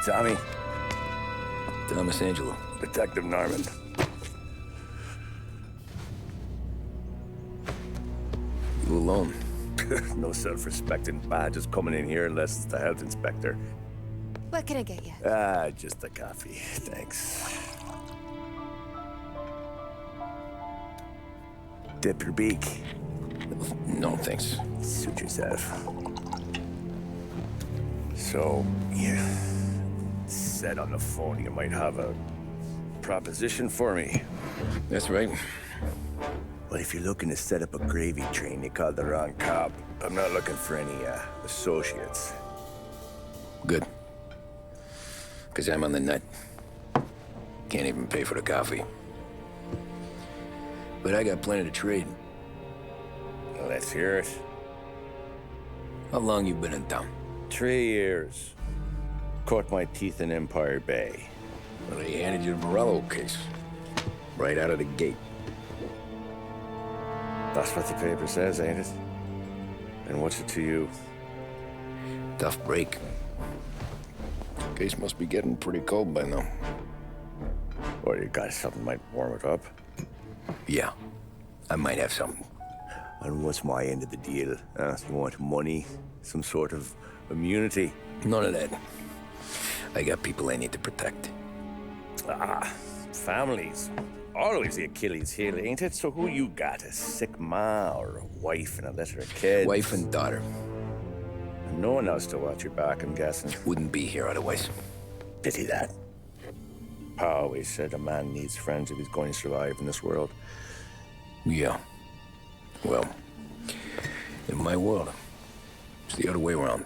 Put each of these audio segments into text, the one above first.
Tommy. Thomas Angelo. Detective Norman. You alone? No self-respecting badges coming in here unless it's the health inspector. What can I get you? Just a coffee. Thanks. Dip your beak. No, thanks. Suit yourself. So, you said on the phone you might have a proposition for me. That's right. Well, if you're looking to set up a gravy train, you called the wrong cop. I'm not looking for any, associates. Good. Because I'm on the nut. Can't even pay for the coffee. But I got plenty to trade. Well, let's hear it. How long you been in town? 3 years. Caught my teeth in Empire Bay. Well, they handed you the Morello case. Right out of the gate. That's what the paper says, ain't it? And what's it to you? Tough break. Case must be getting pretty cold by now. Or you got something might warm it up? Yeah, I might have something. And what's my end of the deal? You want money? Some sort of immunity? None of that. I got people I need to protect. Families. Always the Achilles heel, ain't it? So who you got? A sick ma or a wife and a litter of kids? Wife and daughter. And no one else to watch your back, I'm guessing. Wouldn't be here otherwise. Pity that. Pa always said a man needs friends if he's going to survive in this world. Yeah. Well, in my world, it's the other way around.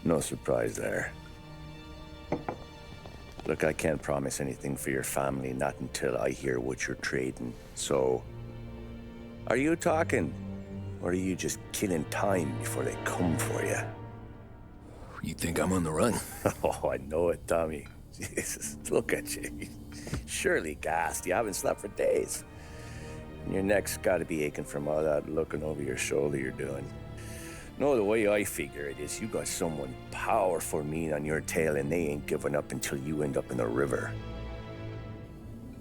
No surprise there. Look, I can't promise anything for your family, not until I hear what you're trading. So, are you talking? Or are you just killing time before they come for you? You think I'm on the run? Oh, I know it, Tommy. Jesus, look at you. Surely gassed. You haven't slept for days. And your neck's got to be aching from all that looking over your shoulder you're doing. No, the way I figure it is you got someone powerful mean on your tail and they ain't giving up until you end up in the river.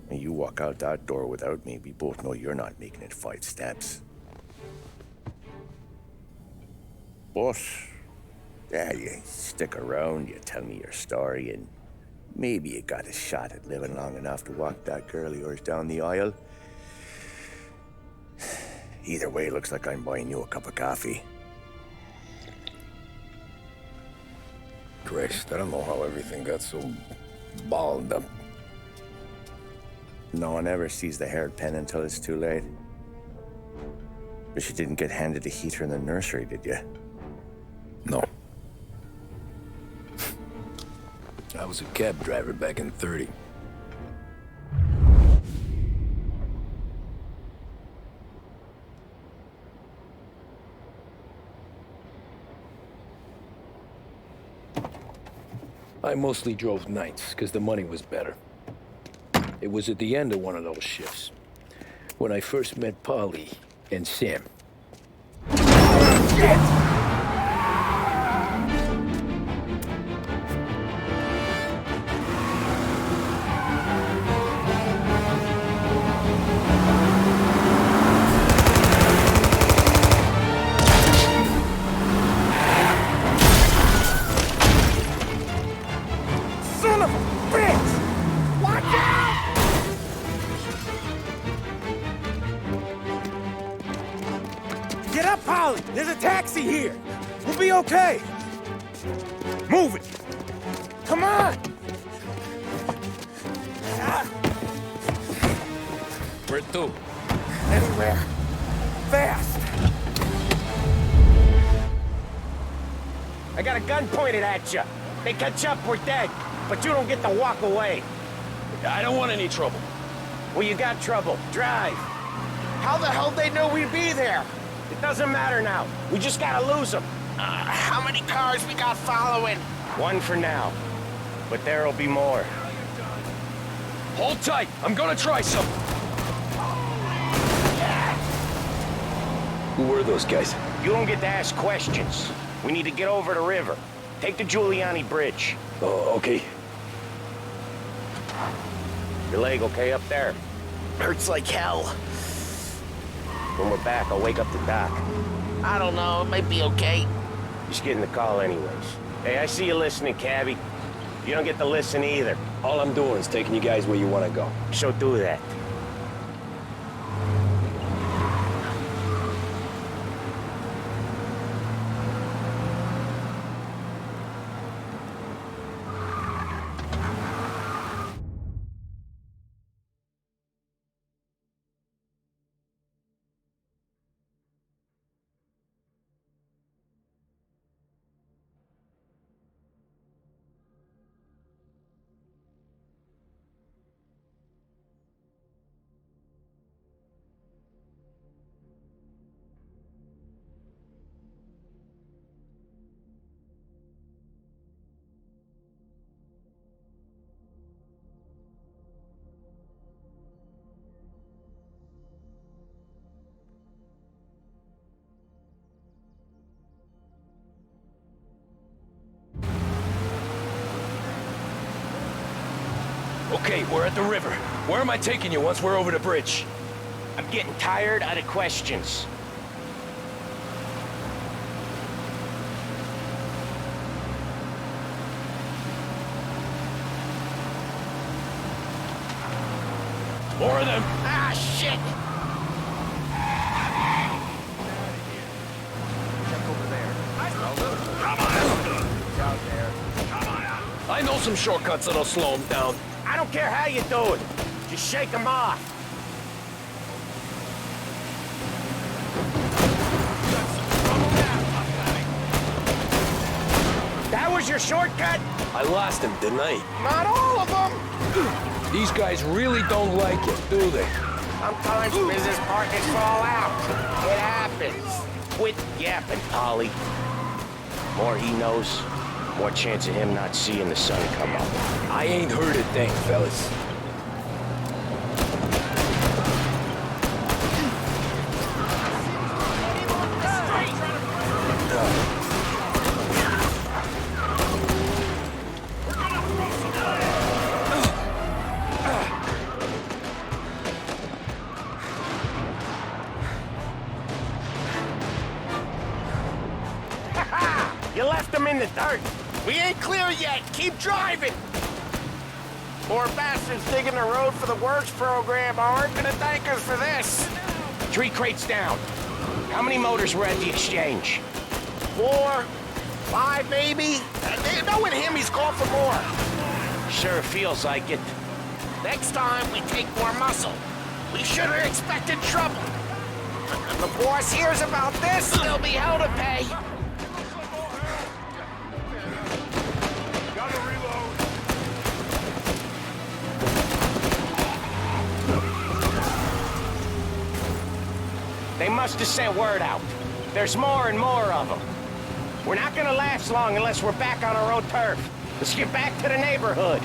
And you walk out that door without me, we both know you're not making it 5 steps. But, yeah, you stick around, you tell me your story, and maybe you got a shot at living long enough to walk that girl of yours down the aisle. Either way, it looks like I'm buying you a cup of coffee. Christ, I don't know how everything got so balled up. No one ever sees the haired pen until it's too late. But you didn't get handed a heater in the nursery, did you? No. I was a cab driver back in '30. I mostly drove nights, because the money was better. It was at the end of one of those shifts, when I first met Polly and Sam. Shit! Get up, Polly! There's a taxi here! We'll be okay! Move it! Come on! Where to? Anywhere. Fast! I got a gun pointed at you. They catch up, we're dead. But you don't get to walk away. I don't want any trouble. Well, you got trouble. Drive. How the hell they know we'd be there? It doesn't matter now. We just gotta lose them. How many cars we got following? One for now. But there'll be more. Hold tight. I'm gonna try something. Who were those guys? You don't get to ask questions. We need to get over the river. Take the Giuliani Bridge. Oh, okay. Your leg okay up there? Hurts like hell. When we're back, I'll wake up the doc. I don't know, it might be okay. Just getting the call anyways. Hey, I see you listening, cabbie. You don't get to listen either. All I'm doing is taking you guys where you want to go. So do that. Okay, we're at the river. Where am I taking you once we're over the bridge? I'm getting tired of the questions. More of them. Ah, shit! I know some shortcuts that'll slow them down. I don't care how you do it. Just shake them off. That was your shortcut? I lost him, didn't I? Not all of them. These guys really don't like it, do they? Sometimes business partners fall out. It happens. Quit yapping, Polly. More he knows, more chance of him not seeing the sun come up. I ain't heard a thing, fellas. You left them in the dirt. We ain't clear yet. Keep driving. Poor bastards digging the road for the works program aren't gonna thank us for this. 3 crates down. How many motors were at the exchange? 4, 5 maybe. Knowing him, he's called for more. Sure feels like it. Next time, we take more muscle. We should have expected trouble. If the boss hears about this, there'll be hell to pay. They must have sent word out. There's more and more of them. We're not gonna last long unless we're back on our own turf. Let's get back to the neighborhood.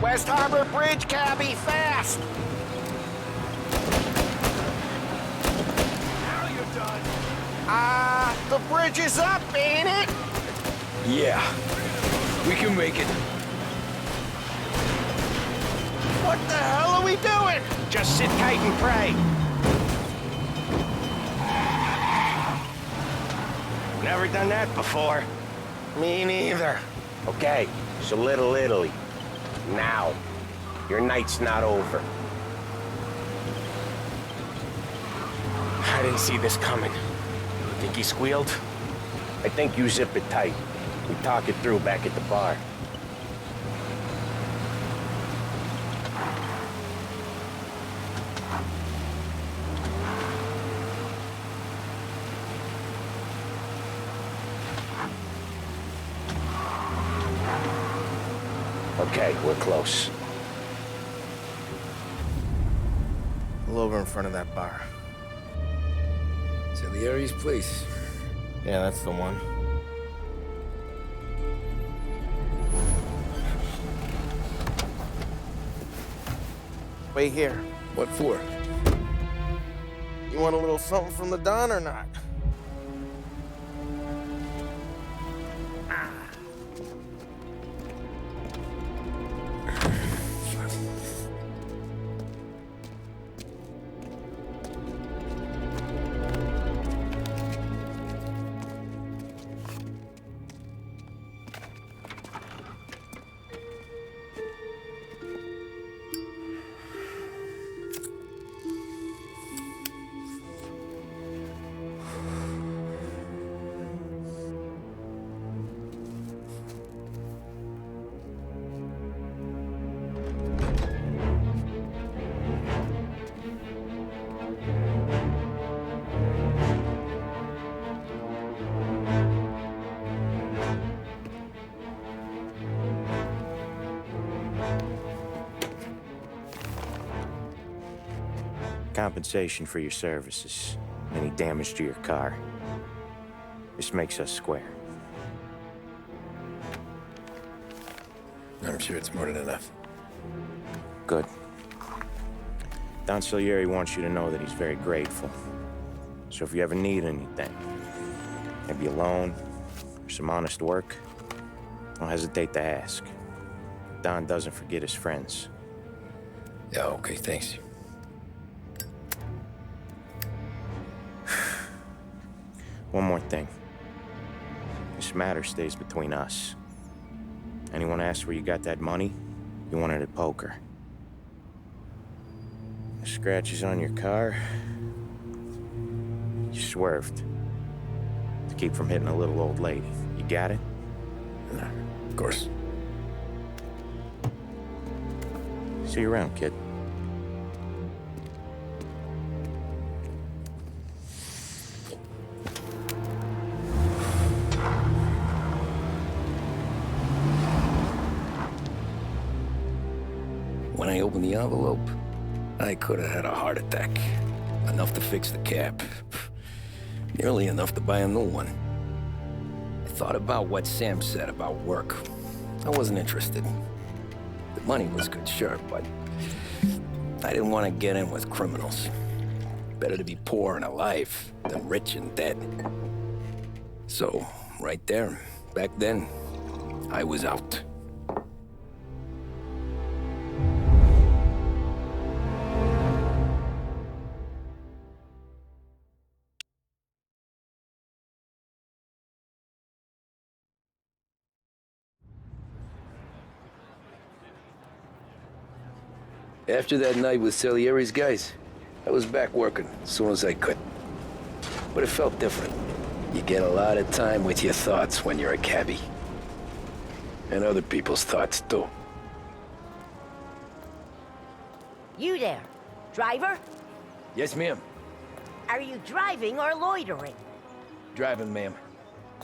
West Harbor Bridge, cabbie, fast! The bridge is up, ain't it? Yeah, we can make it. What the hell are we doing? Just sit tight and pray. Never done that before. Me neither. Okay, so Little Italy. Now. Your night's not over. I didn't see this coming. Think he squealed? I think you zip it tight. We talk it through back at the bar. Okay, we're close. Pull over in front of that bar. Salieri's place. Yeah, that's the one. Wait here. What for? You want a little something from the Don or not? Compensation for your services. Any damage to your car. This makes us square. I'm sure it's more than enough. Good. Don Salieri wants you to know that he's very grateful. So if you ever need anything, maybe a loan or some honest work, don't hesitate to ask. Don doesn't forget his friends. Yeah, okay, thanks. One more thing. This matter stays between us. Anyone asks where you got that money, you won it at poker. The scratches on your car, you swerved to keep from hitting a little old lady. You got it? No, of course. See you around, kid. When I opened the envelope, I could have had a heart attack. Enough to fix the cap. Nearly enough to buy a new one. I thought about what Sam said about work. I wasn't interested. The money was good, sure, but I didn't want to get in with criminals. Better to be poor and alive than rich and dead. So, right there, back then, I was out. After that night with Salieri's guys, I was back working as soon as I could. But it felt different. You get a lot of time with your thoughts when you're a cabbie. And other people's thoughts, too. You there, driver? Yes, ma'am. Are you driving or loitering? Driving, ma'am.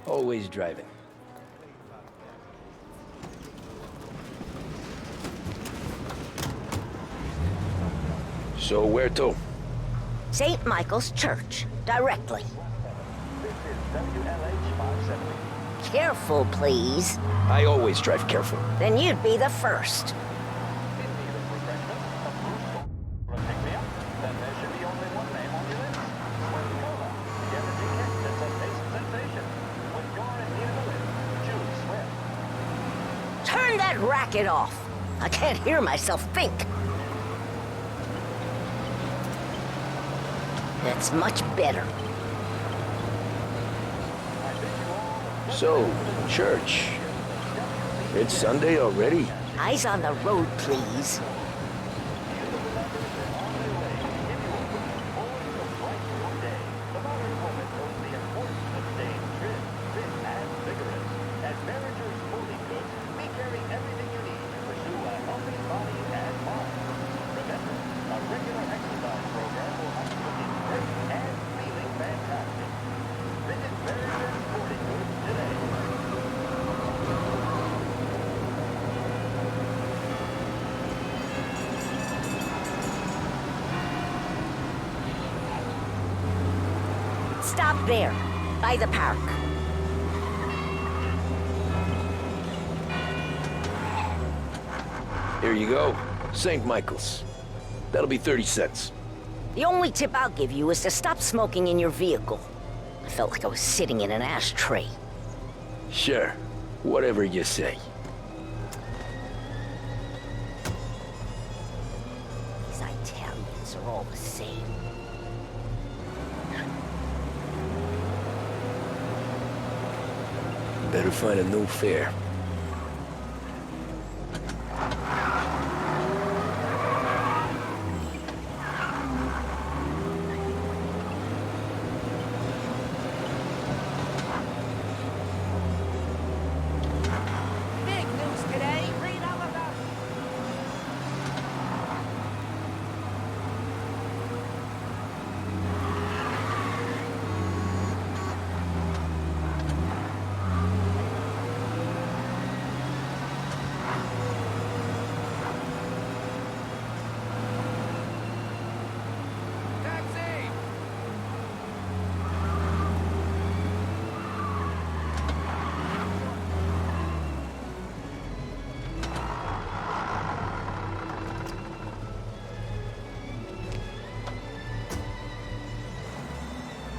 Always driving. So where to? St. Michael's Church, directly. Careful, please. I always drive careful. Then you'd be the first. Turn that racket off. I can't hear myself think. That's much better. So, church. It's Sunday already? Eyes on the road, please. Stop there, by the park. Here you go. St. Michael's. That'll be 30 cents. The only tip I'll give you is to stop smoking in your vehicle. I felt like I was sitting in an ashtray. Sure. Whatever you say. These Italians are all the same. Better find a new fare. Big news today. Read all about it. Taxi!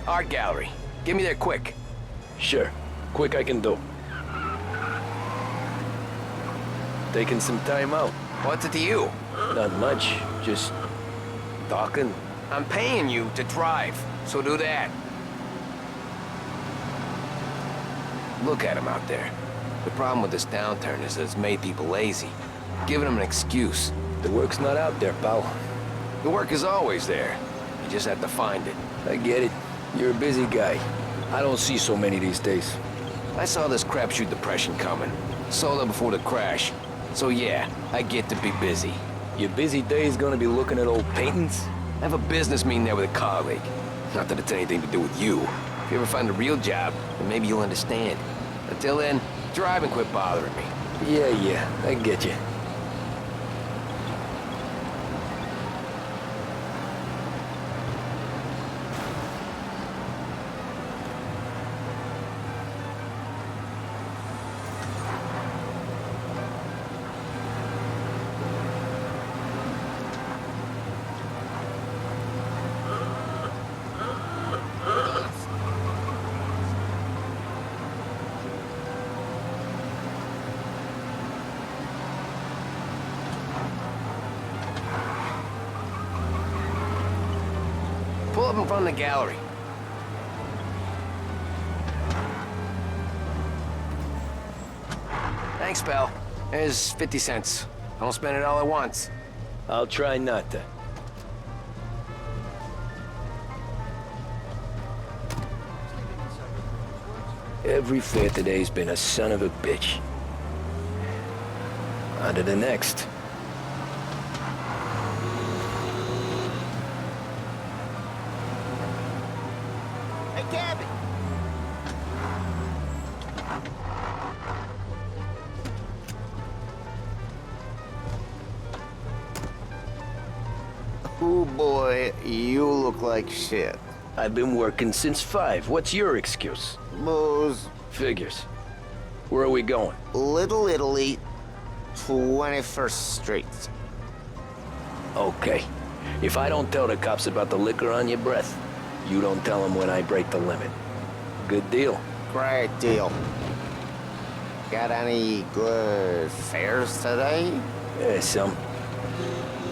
Art gallery. Get me there quick. Sure. Quick I can do. Taking some time out. What's it to you? Not much. Just talking. I'm paying you to drive, so do that. Look at him out there. The problem with this downturn is that it's made people lazy. Giving them an excuse. The work's not out there, pal. The work is always there. You just have to find it. I get it. You're a busy guy. I don't see so many these days. I saw this crapshoot depression coming. Sold it before the crash. So yeah, I get to be busy. Your busy day's gonna be looking at old paintings? I have a business meeting there with a colleague. Not that it's anything to do with you. If you ever find a real job, then maybe you'll understand. Until then, drive and quit bothering me. Yeah, I get you. Pull up in front of the gallery. Thanks, pal. There's 50 cents. Don't spend it all at once. I'll try not to. Every fair today's been a son of a bitch. On to the next. Hey, Gabby! Oh boy, you look like shit. I've been working since 5. What's your excuse? Booze, Figures. Where are we going? Little Italy, 21st Street. Okay. If I don't tell the cops about the liquor on your breath, you don't tell them when I break the limit. Good deal. Great deal. Got any good fares today? Yeah, some.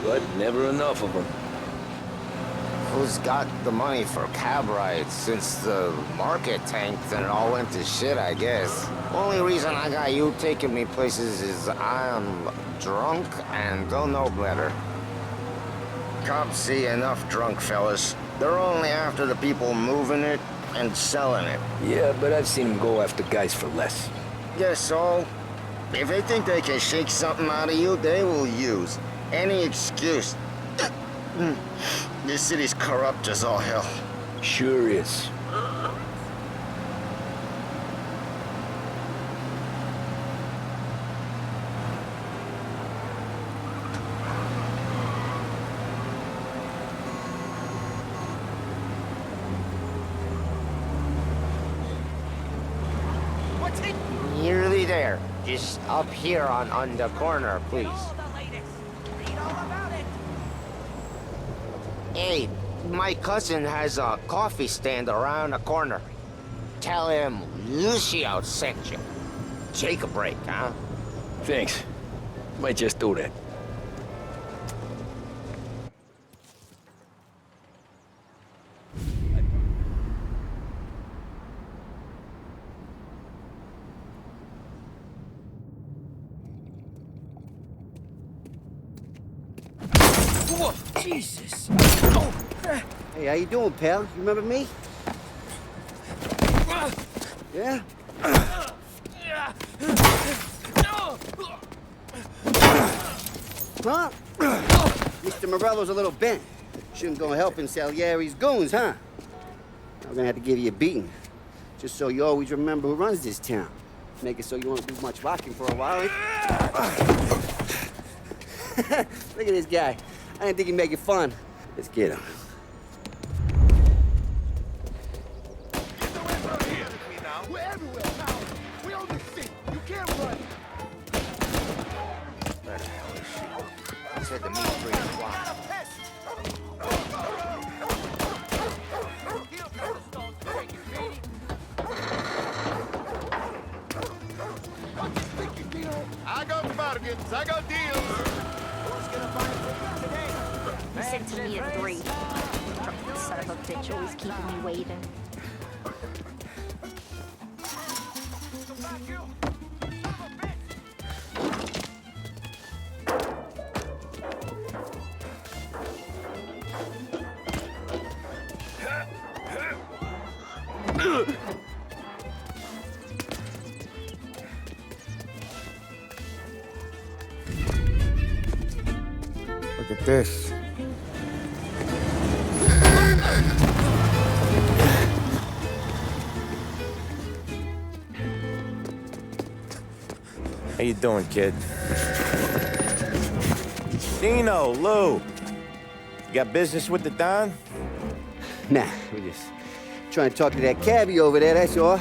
But never enough of them. Who's got the money for cab rides since the market tanked and it all went to shit, I guess? Only reason I got you taking me places is I'm drunk and don't know better. Cops see enough drunk fellas. They're only after the people moving it and selling it. Yeah, but I've seen them go after guys for less. Guess so. If they think they can shake something out of you, they will use any excuse. This city's corrupt as all hell. Sure is. What's it? Nearly there. Just up here on the corner, please. All the latest. Read all about it. Hey, my cousin has a coffee stand around the corner. Tell him Lucio sent you. Take a break, huh? Thanks. Might just do that. Whoa, Jesus! Oh. Hey, how you doing, pal? You remember me? Yeah? Huh? Mr. Morello's a little bent. Shouldn't go helping Salieri's goons, huh? I'm gonna have to give you a beating. Just so you always remember who runs this town. Make it so you won't do much rocking for a while. Look at this guy. I didn't think he'd make it fun. Let's get him. We're everywhere now. We own this thing. You can't run. Where the hell is she? Said to meet 3 o'clock. I got bargains. I got deals. Who's gonna find it today? He said to me at 3. Son of a bitch, always keeping me waiting. Look at this. How you doing, kid? Dino, Lou. You got business with the Don? Nah, we're just trying to talk to that cabbie over there, that's all.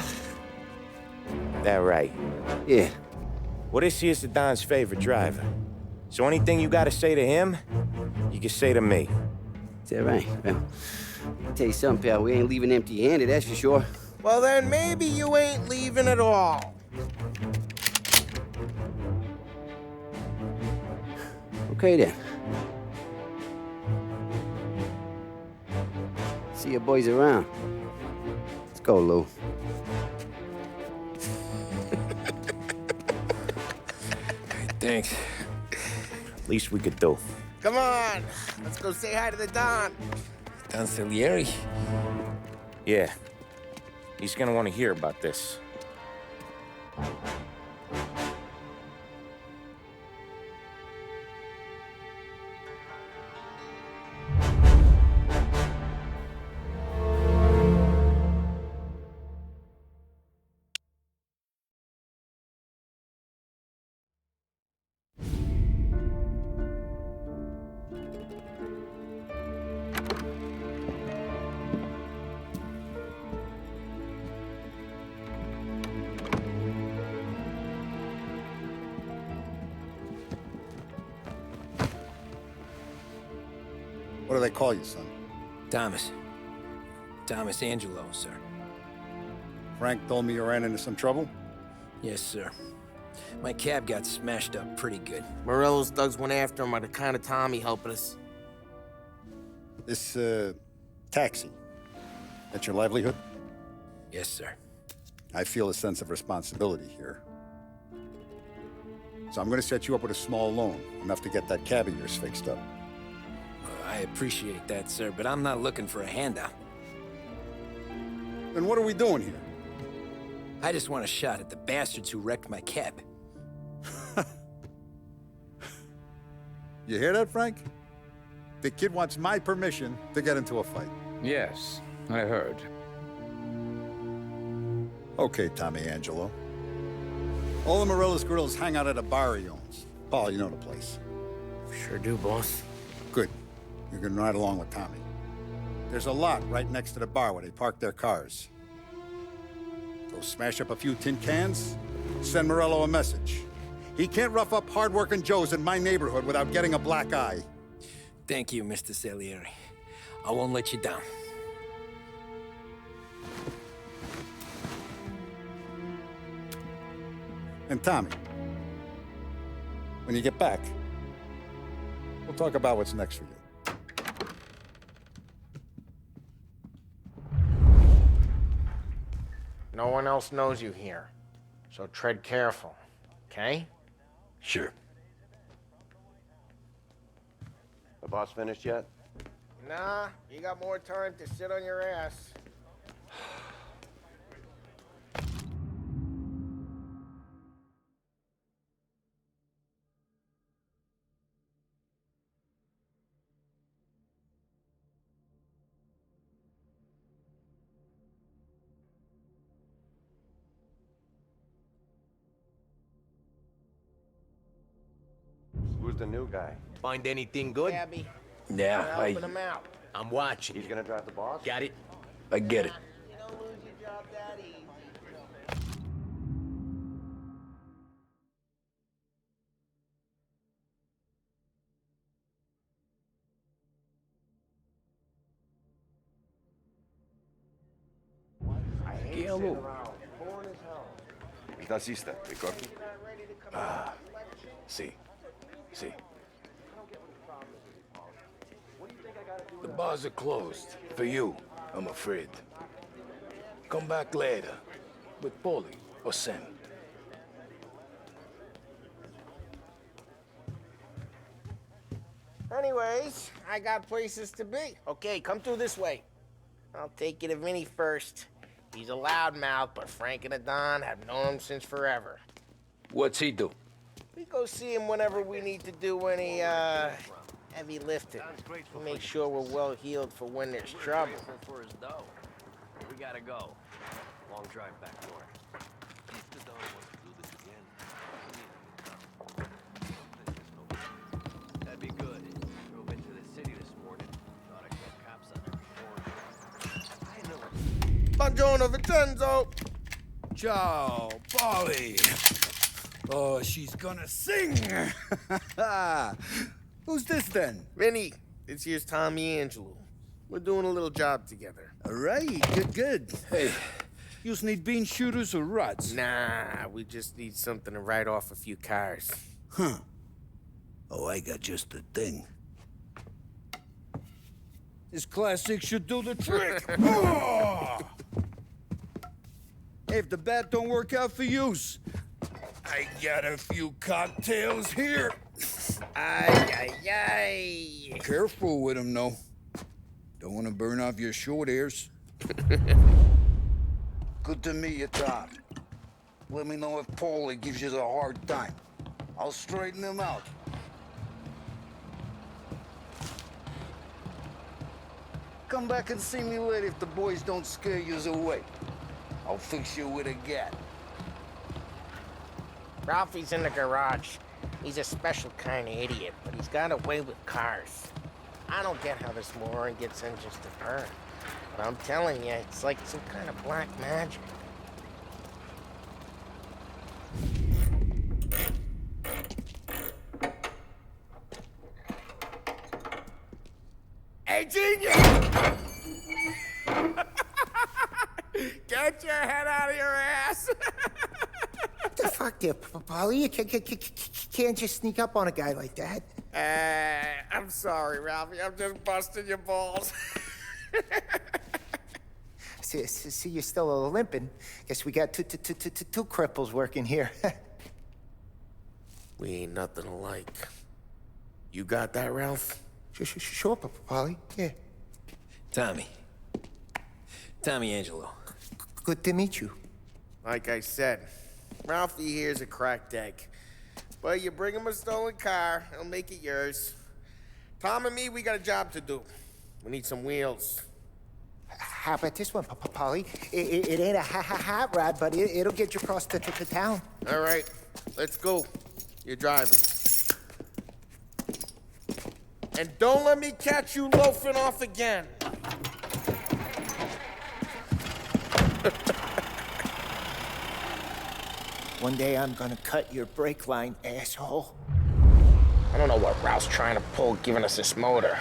That right. Yeah. Well, this here's the Don's favorite driver. So anything you gotta say to him, you can say to me. Is that right? Well, I'll tell you something, pal. We ain't leaving empty-handed, that's for sure. Well, then maybe you ain't leaving at all. Okay, then. See your boys around. Let's go, Lou. Thanks. Least we could do. Come on, let's go say hi to the Don. Don Salieri? Yeah. He's gonna want to hear about this. What do they call you, son? Thomas. Thomas Angelo, sir. Frank told me you ran into some trouble? Yes, sir. My cab got smashed up pretty good. Morello's thugs went after him by the kind of Tommy helping us. This, taxi. That's your livelihood? Yes, sir. I feel a sense of responsibility here. So I'm gonna set you up with a small loan, enough to get that cab of yours fixed up. I appreciate that, sir, but I'm not looking for a handout. Then what are we doing here? I just want a shot at the bastards who wrecked my cab. You hear that, Frank? The kid wants my permission to get into a fight. Yes, I heard. Okay, Tommy Angelo. All the Morello's girls hang out at a bar he owns. Paul, you know the place. Sure do, boss. Good. You can ride along with Tommy. There's a lot right next to the bar where they park their cars. Go smash up a few tin cans, send Morello a message. He can't rough up hard-working Joes in my neighborhood without getting a black eye. Thank you, Mr. Salieri. I won't let you down. And Tommy, when you get back, we'll talk about what's next for you. No one else knows you here, so tread careful, okay? Sure. The boss finished yet? Nah, you got more time to sit on your ass. Who's the new guy? Find anything good? Gabby, Yeah, helping him out. I'm watching. He's gonna drive the boss? Got it? I get it. You don't lose your job that easy. Angelo. Il tassista, ricordi? See. The bars are closed. For you, I'm afraid. Come back later. With Paulie or Sam. Anyways, I got places to be. Okay, come through this way. I'll take you to Vinny first. He's a loudmouth, but Frank and the Don have known him since forever. What's he do? We go see him whenever we need to do any, heavy lifting. To make sure we're well healed for when there's trouble. For his dough. We gotta go. Long drive back north. If the Don wants to do this again, that'd be good. Drove into the city this morning. Thought I kept cops on there before. Buongiorno, Vincenzo! Ciao, Polly. Oh, she's gonna sing. Who's this then? Vinny, this here's Tommy Angelo. We're doing a little job together. All right, good. Hey, you need bean shooters or rods? Nah, we just need something to write off a few cars. Huh. Oh, I got just the thing. This classic should do the trick. Oh! Hey, if the bat don't work out for yous, I got a few cocktails here. Ay. Careful with them, though. Don't want to burn off your short hairs. Good to meet you, Tom. Let me know if Paulie gives you a hard time. I'll straighten him out. Come back and see me later if the boys don't scare yous away. I'll fix you with a gat. Ralphie's in the garage. He's a special kind of idiot, but he's got a way with cars. I don't get how this moron gets engines to burn. But I'm telling you, it's like some kind of black magic. Hey, genius! Get your head out of your ass! What the fuck there, Polly? You can't just sneak up on a guy like that. I'm sorry, Ralphie. I'm just busting your balls. See, you're still limping. Guess we got two cripples working here. We ain't nothing alike. You got that, Ralph? Sure, Polly. Yeah. Tommy Angelo. Good to meet you. Like I said, Ralphie here's a cracked egg. But you bring him a stolen car, he'll make it yours. Tom and me, we got a job to do. We need some wheels. How about this one, Polly? It ain't a hot rod, but it'll get you across to town. All right, let's go. You're driving. And don't let me catch you loafing off again. One day I'm gonna cut your brake line, asshole. I don't know what Ralph's trying to pull giving us this motor.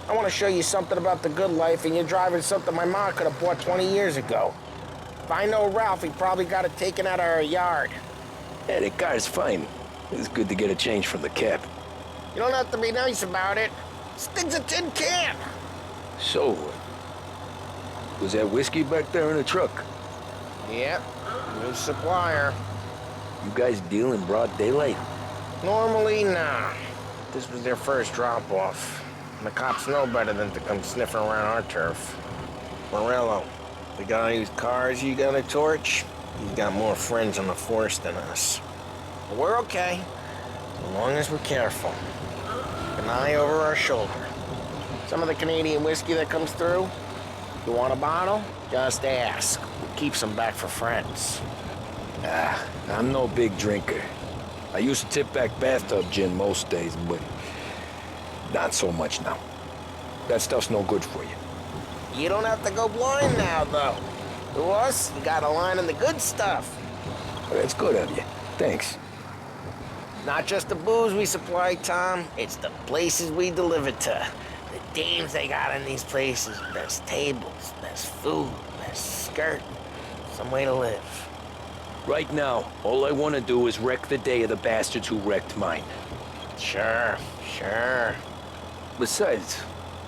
I want to show you something about the good life, and you're driving something my mom could have bought 20 years ago. If I know Ralph, he probably got it taken out of our yard. Yeah, the car's fine. It's good to get a change from the cab. You don't have to be nice about it. This thing's a tin can. So, was that whiskey back there in the truck? Yep, new supplier. You guys deal in broad daylight? Normally, nah. This was their first drop-off. The cops know better than to come sniffing around our turf. Morello, the guy whose cars you got a torch, he's got more friends on the force than us. But we're okay, as long as we're careful. Keep an eye over our shoulder. Some of the Canadian whiskey that comes through, you want a bottle? Just ask. We'll keep some back for friends. I'm no big drinker. I used to tip back bathtub gin most days, but not so much now. That stuff's no good for you. You don't have to go blind now, though. To us, you got a line on the good stuff. That's good of you. Thanks. Not just the booze we supply, Tom. It's the places we deliver to. The dames they got in these places. Best tables, best food, best skirt. Some way to live. Right now, all I want to do is wreck the day of the bastards who wrecked mine. Sure. Besides,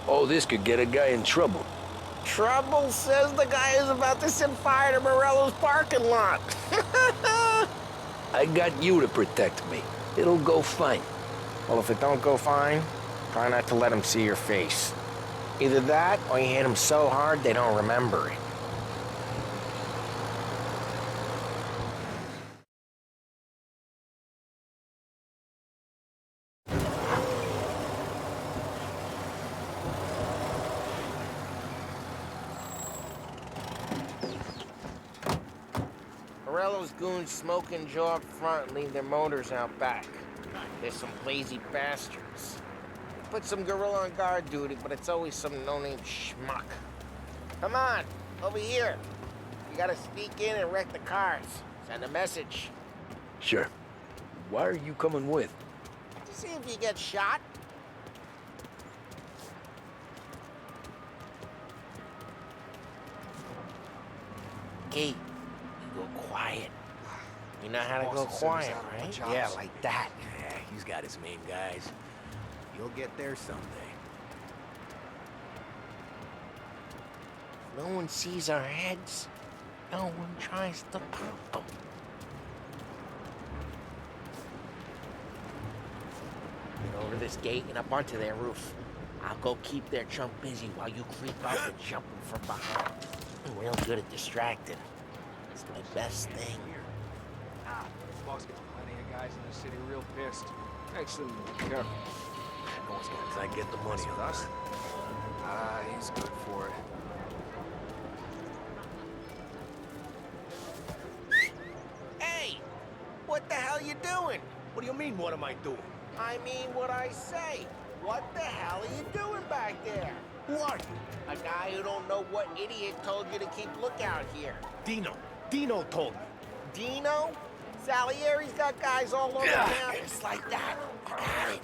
all this could get a guy in trouble. Trouble, says the guy who's about to set fire to Morello's parking lot. I got you to protect me. It'll go fine. Well, if it don't go fine, try not to let them see your face. Either that, or you hit them so hard they don't remember it. Morello's goons smoke and jaw up front and leave their motors out back. They're some lazy bastards. They put some gorilla on guard duty, but it's always some no-name schmuck. Come on, over here. You gotta sneak in and wreck the cars. Send a message. Sure. Why are you coming with? To see if you get shot. Key. Go quiet. You know how to go quiet, right? Yeah, like that. Yeah, he's got his main guys. You'll get there someday. No one sees our heads. No one tries to pop them. Get over this gate and up onto their roof. I'll go keep their chunk busy while you creep up and jump them from behind. I'm real good at distracting. It's my best thing. Boss gets plenty of guys in the city real pissed. Actually, careful. As long as I get the money on us. He's good for it. Hey! What the hell you doing? What do you mean, what am I doing? I mean what I say. What the hell are you doing back there? Who are you? A guy who don't know what idiot told you to keep lookout here. Dino. Dino told me. Dino? Salieri's got guys all over town just like that. You got it.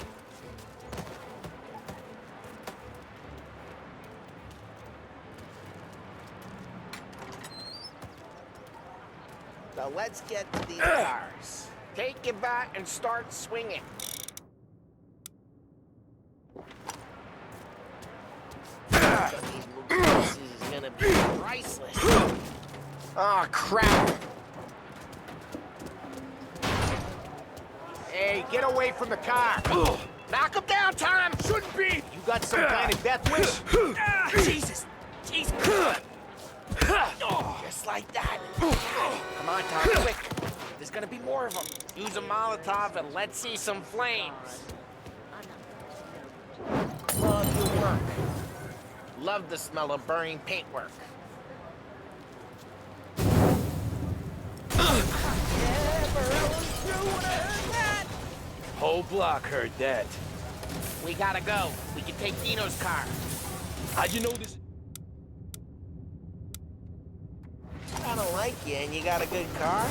Now let's get to these cars. Take your bat and start swinging. These movies is gonna be priceless. Oh, crap. Hey, get away from the car! Knock him down, Tom! Shouldn't be! You got some kind of death wish? Jesus! Jesus! Just like that. Come on, Tom, quick. There's gonna be more of them. Use a Molotov and let's see some flames. Love your work. Love the smell of burning paintwork. Whole block heard that. We gotta go. We can take Dino's car. How'd you know this? I don't like you and you got a good car.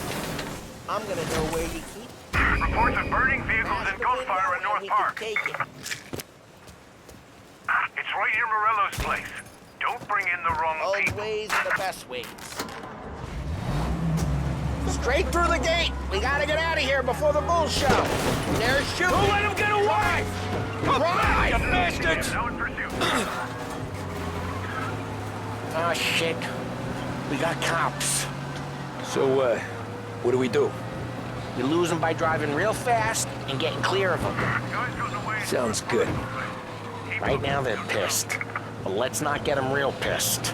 I'm gonna know where you keep it. Reports of burning vehicles and gunfire in North Park. Take it. It's right near Morello's place. Don't bring in the wrong Old people. ways are the best ways. Straight through the gate. We gotta get out of here before the bull show. There's shooting. Don't let him get away! Drive! You bastards! Now in pursuit. Oh, shit. We got cops. So, what do we do? We lose them by driving real fast and getting clear of them. Sounds good. Right now they're pissed. But let's not get them real pissed.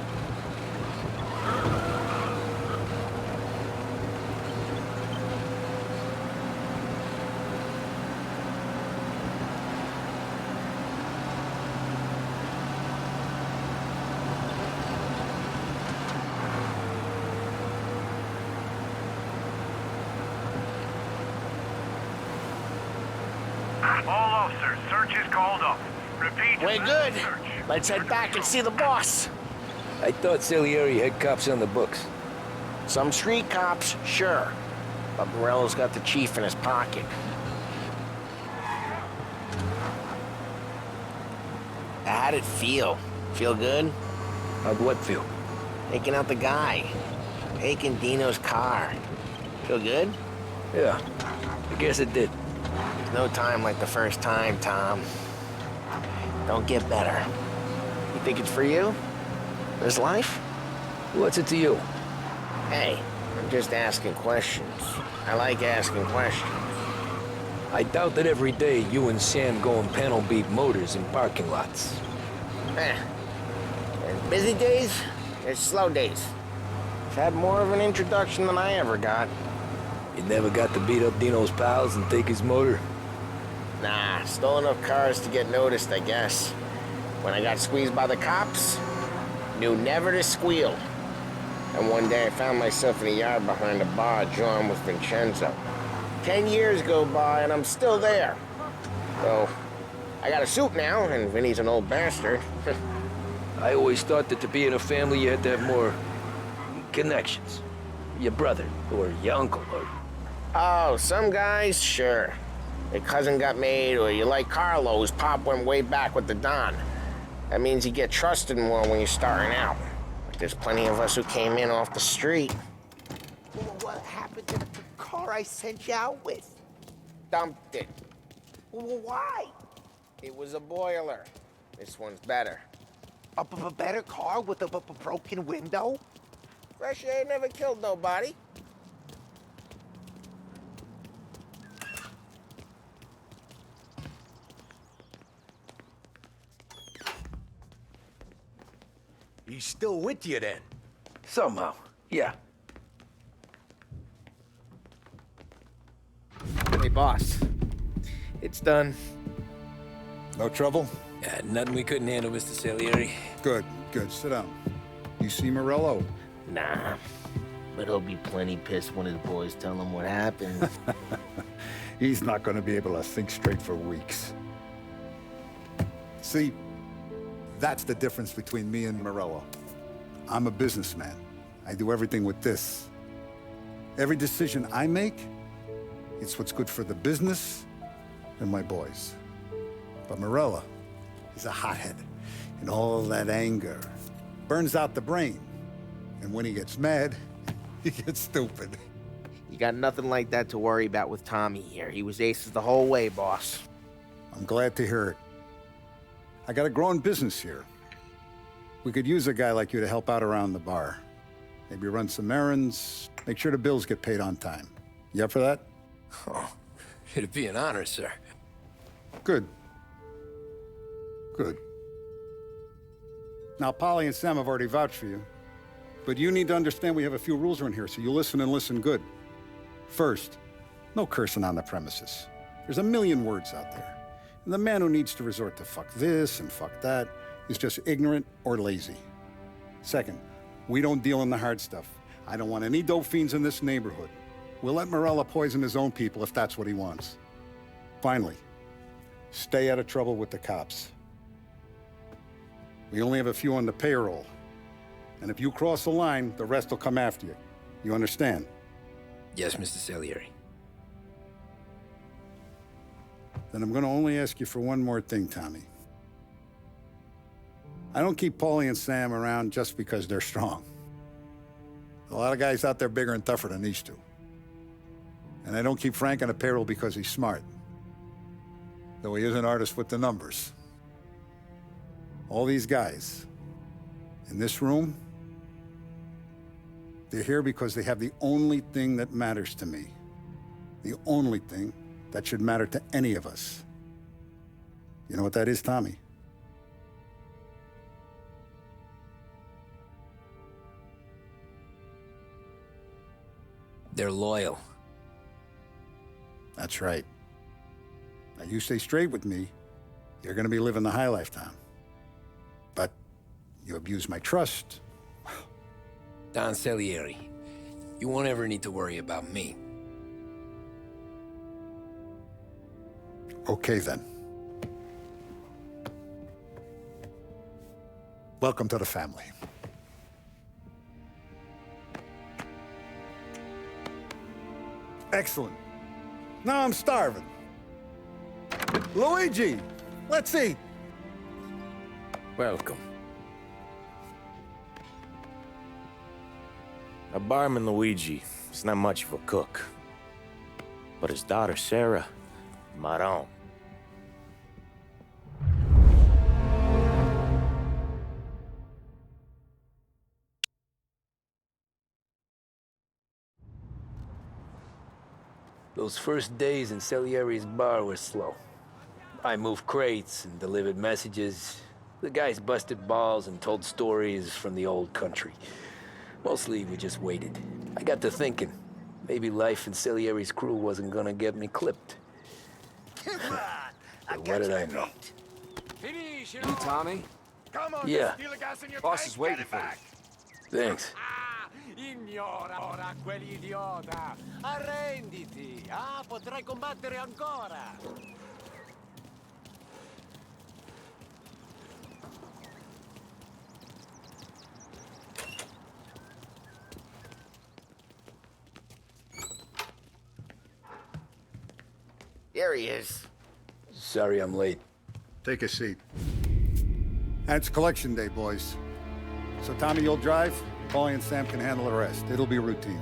All officers, search is called off. Repeat. We're good. Let's head back and see the boss. I thought Salieri had cops on the books. Some street cops, sure. But Morello's got the chief in his pocket. How'd it feel? Feel good? How'd what feel? Taking out the guy. Taking Dino's car. Feel good? Yeah, I guess it did. No time like the first time, Tom. Don't get better. You think it's for you? This life? What's it to you? Hey, I'm just asking questions. I like asking questions. I doubt that every day you and Sam go and panel beat motors in parking lots. There's busy days, there's slow days. I've had more of an introduction than I ever got. You never got to beat up Dino's pals and take his motor? Nah, stole enough cars to get noticed, I guess. When I got squeezed by the cops, knew never to squeal. And one day I found myself in a yard behind a bar drawn with Vincenzo. 10 years go by and I'm still there. So, I got a suit now, and Vinny's an old bastard. I always thought that to be in a family you had to have more connections. Your brother, or your uncle, or... Oh, some guys, sure. Your cousin got made, or you like Carlos, Pop went way back with the Don. That means you get trusted more when you're starting out. But there's plenty of us who came in off the street. What happened to the car I sent you out with? Dumped it. Why? It was a boiler. This one's better. A better car with a broken window? Fresh air never killed nobody. He's still with you then? Somehow, yeah. Hey, boss. It's done. No trouble? Yeah, nothing we couldn't handle, Mr. Salieri. Good, good. Sit down. You see Morello? Nah, but he'll be plenty pissed when his boys tell him what happened. He's not going to be able to think straight for weeks. See, that's the difference between me and Morello. I'm a businessman. I do everything with this. Every decision I make, it's what's good for the business and my boys. But Morello is a hothead, and all that anger burns out the brain. And when he gets mad, he gets stupid. You got nothing like that to worry about with Tommy here. He was aces the whole way, boss. I'm glad to hear it. I got a growing business here. We could use a guy like you to help out around the bar. Maybe run some errands, make sure the bills get paid on time. You up for that? Oh, it'd be an honor, sir. Good. Good. Now, Polly and Sam have already vouched for you. But you need to understand we have a few rules around here, so you listen and listen good. First, no cursing on the premises. There's a million words out there. And the man who needs to resort to fuck this and fuck that is just ignorant or lazy. Second, we don't deal in the hard stuff. I don't want any dope fiends in this neighborhood. We'll let Morello poison his own people if that's what he wants. Finally, stay out of trouble with the cops. We only have a few on the payroll. And if you cross the line, the rest will come after you. You understand? Yes, Mr. Salieri. Then I'm going to only ask you for one more thing, Tommy. I don't keep Paulie and Sam around just because they're strong. A lot of guys out there bigger and tougher than these two. And I don't keep Frank on the payroll because he's smart. Though he is an artist with the numbers. All these guys in this room, they're here because they have the only thing that matters to me. The only thing that should matter to any of us. You know what that is, Tommy? They're loyal. That's right. Now, you stay straight with me, you're gonna be living the high life, Tom. But you abuse my trust. Don Salieri, you won't ever need to worry about me. Okay, then. Welcome to the family. Excellent. Now I'm starving. Luigi, let's eat. Welcome. A barman Luigi is not much of a cook. But his daughter Sarah, Maron. Those first days in Salieri's bar were slow. I moved crates and delivered messages. The guys busted balls and told stories from the old country. Mostly, we just waited. I got to thinking, maybe life in Salieri's crew wasn't gonna get me clipped. But what did I know? You Tommy? Come on, Yeah. steal the gas in your Boss tank, is waiting get it for you. back. Thanks. Ignora ora quell'idiota! Arrenditi! Ah, potrai combattere ancora! There he is. Sorry I'm late. Take a seat. And it's collection day, boys. So Tommy, you'll drive. Paulie and Sam can handle the rest. It'll be routine.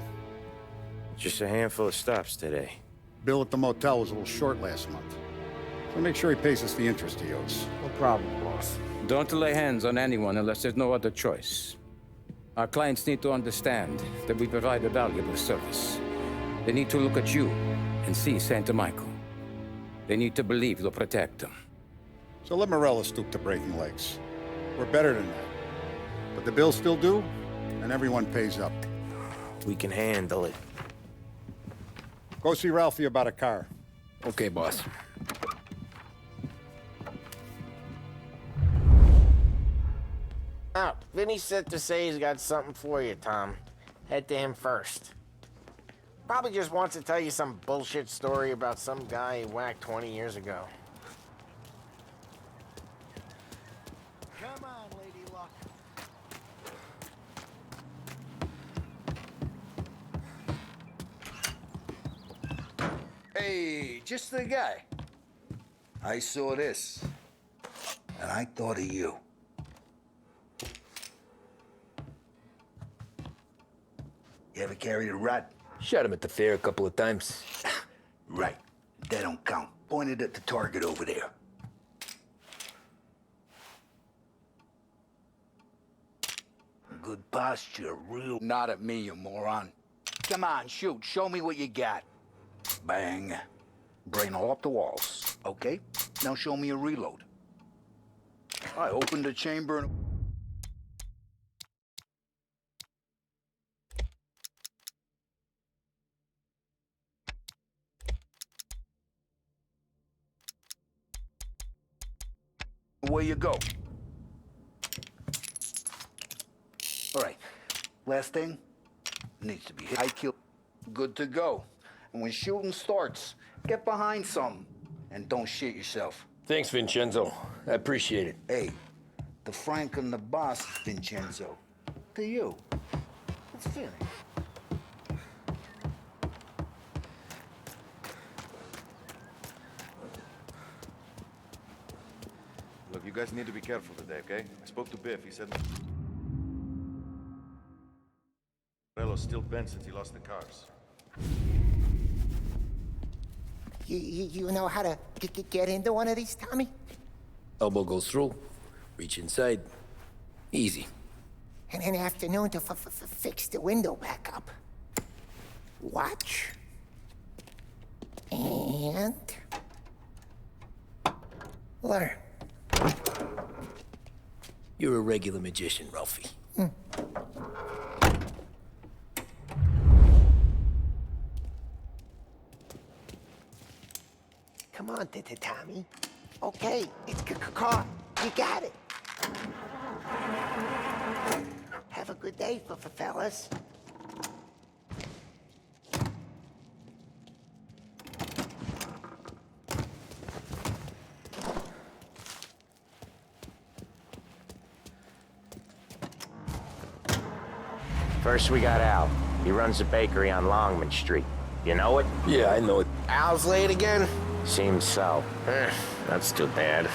Just a handful of stops today. Bill at the motel was a little short last month. So make sure he pays us the interest he owes. No problem, boss. Don't lay hands on anyone unless there's no other choice. Our clients need to understand that we provide a valuable service. They need to look at you and see Santa Michael. They need to believe you'll protect them. So let Morello stoop to breaking legs. We're better than that. But the bills still due, and everyone pays up. We can handle it. Go see Ralphie about a car. Okay, boss. Oh, Vinny sent to say he's got something for you, Tom. Head to him first. Probably just wants to tell you some bullshit story about some guy he whacked 20 years ago. Come on, Lady Luck. Hey, just the guy. I saw this, and I thought of you. You ever carried a rat? Shot him at the fair a couple of times. Right. That don't count. Pointed at the target over there. Good posture, real... Not at me, you moron. Come on, shoot. Show me what you got. Bang. Brain all up the walls. Okay? Now show me a reload. I opened the chamber and... away you go. All right, last thing, needs to be hit. I kill, good to go. And when shooting starts, get behind something and don't shit yourself. Thanks, Vincenzo. I appreciate it. Hey, the Frank and the boss, Vincenzo. To you. It's Vinny. Look, you guys need to be careful today, okay? I spoke to Biff. He said Morello's still bent since he lost the cars. You know how to get into one of these, Tommy? Elbow goes through, reach inside. Easy. And in the afternoon to fix the window back up. Watch. And... learn. You're a regular magician, Ralphie. Come on, Tommy. Okay, it's caught. You got it. Have a good day, fellas. First, we got Al. He runs a bakery on Longman Street. You know it? Yeah, I know it. Al's late again? Seems so. That's too bad.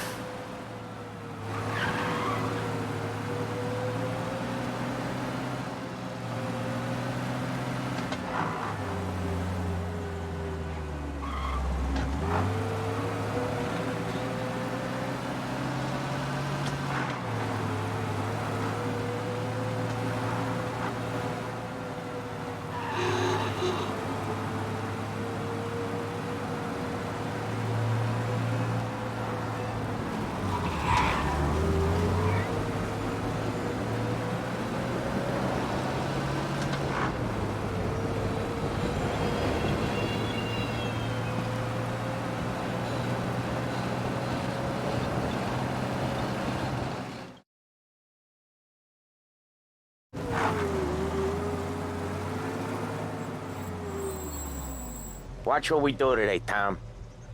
Watch what we do today, Tom.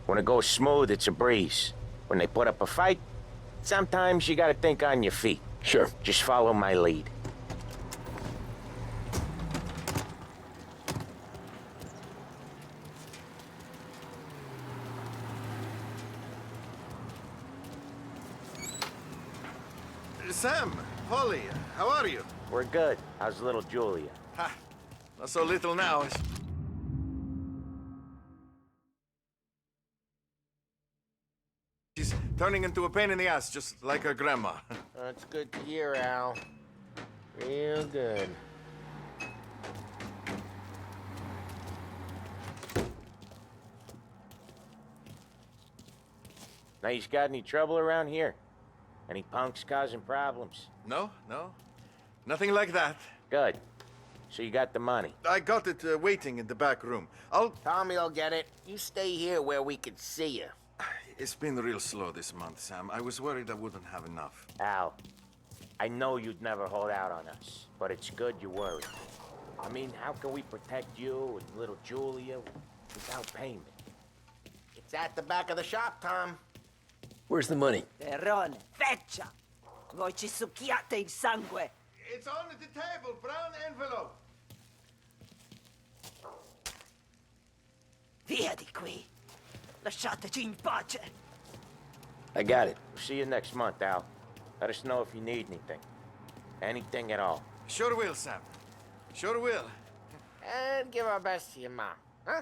When it goes smooth, it's a breeze. When they put up a fight, sometimes you gotta think on your feet. Sure. Just follow my lead. Sam, Holly, how are you? We're good. How's little Julia? Ha, not so little now. She's turning into a pain in the ass, just like her grandma. That's good to hear, Al. Real good. Now, you got any trouble around here? Any punks causing problems? No. Nothing like that. Good. So you got the money? I got it waiting in the back room. Tommy'll get it. You stay here where we can see you. It's been real slow this month, Sam. I was worried I wouldn't have enough. Al, I know you'd never hold out on us, but it's good you worried. I mean, how can we protect you and little Julia without payment? It's at the back of the shop, Tom. Where's the money? Terrone, feccia! Voi ci succhiate il sangue! It's on the table, brown envelope. Via di qui! Lasciateci in pace! I got it. See you next month, Al. Let us know if you need anything. Anything at all. Sure will, Sam. Sure will. And give our best to your mom, huh?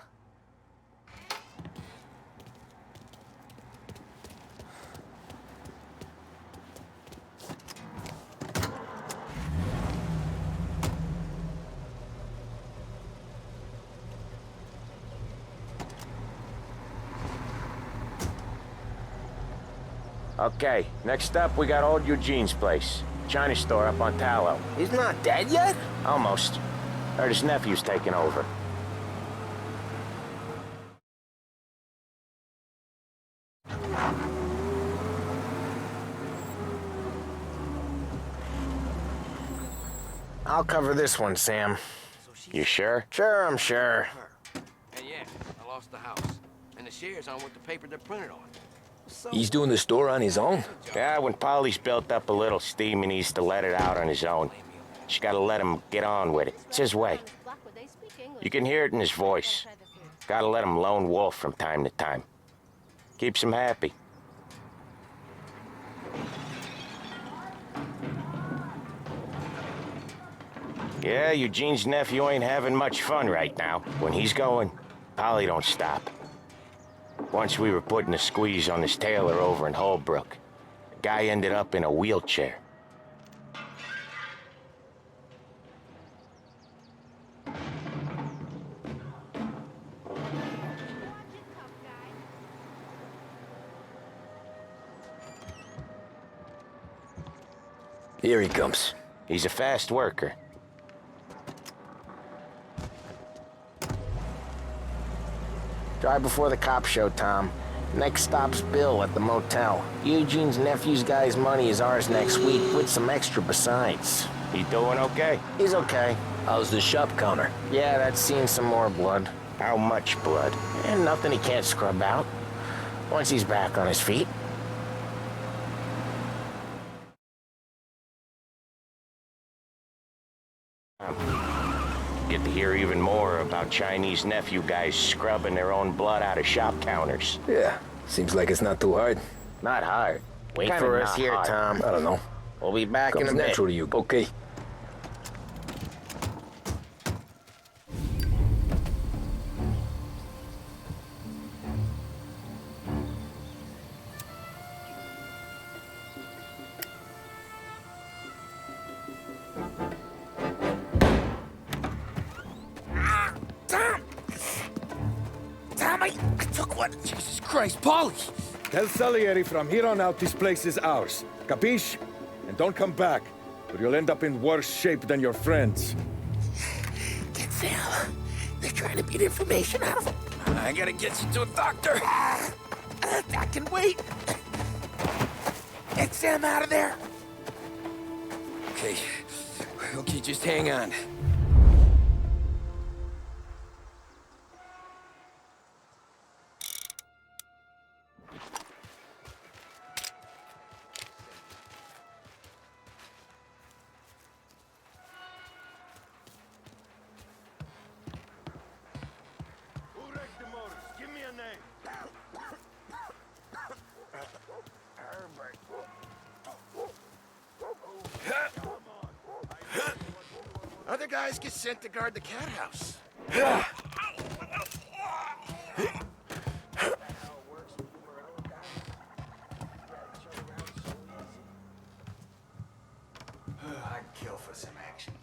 Okay, next up, we got old Eugene's place. China store up on Tallow. He's not dead yet? Almost. Heard his nephew's taking over. I'll cover this one, Sam. You sure? Sure, I'm sure. And yeah, I lost the house. And the shares on with the paper they're printed on. He's doing the store on his own? Yeah, when Polly's built up a little steam, he needs to let it out on his own. Just gotta let him get on with it. It's his way. You can hear it in his voice. Gotta let him lone wolf from time to time. Keeps him happy. Yeah, Eugene's nephew ain't having much fun right now. When he's going, Polly don't stop. Once we were putting a squeeze on this tailor over in Holbrook. The guy ended up in a wheelchair. Here he comes. He's a fast worker. Drive before the cops show, Tom. Next stop's Bill at the motel. Eugene's nephew's guy's money is ours next week, with some extra besides. He doing okay? He's okay. How's the shop counter? Yeah, that's seen some more blood. How much blood? And nothing he can't scrub out. Once he's back on his feet. Get to hear even more about Chinese nephew guys scrubbing their own blood out of shop counters. Yeah, seems like it's not too hard. Not hard. Wait Kinda for us not here, hard. Tom. I don't know. We'll be back Comes in a bit. natural to you. Okay. Jesus Christ, Polly! Tell Salieri from here on out this place is ours. Capiche? And don't come back, or you'll end up in worse shape than your friends. Get Sam. They're trying to beat information out of him. I gotta get you to a doctor. I can wait. Get Sam out of there. Okay. Okay, just hang on. Give me a name. Other guys get sent to guard the cat house. I'd kill for some action.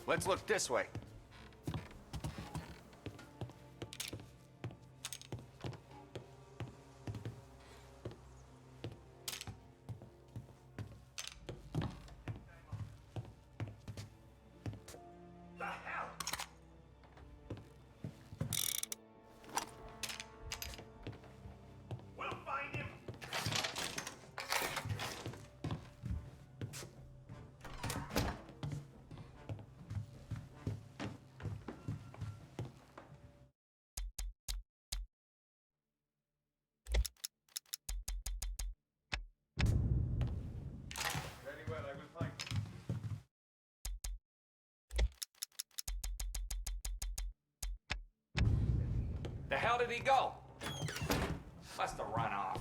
Let's look this way. The hell did he go? Must have run off.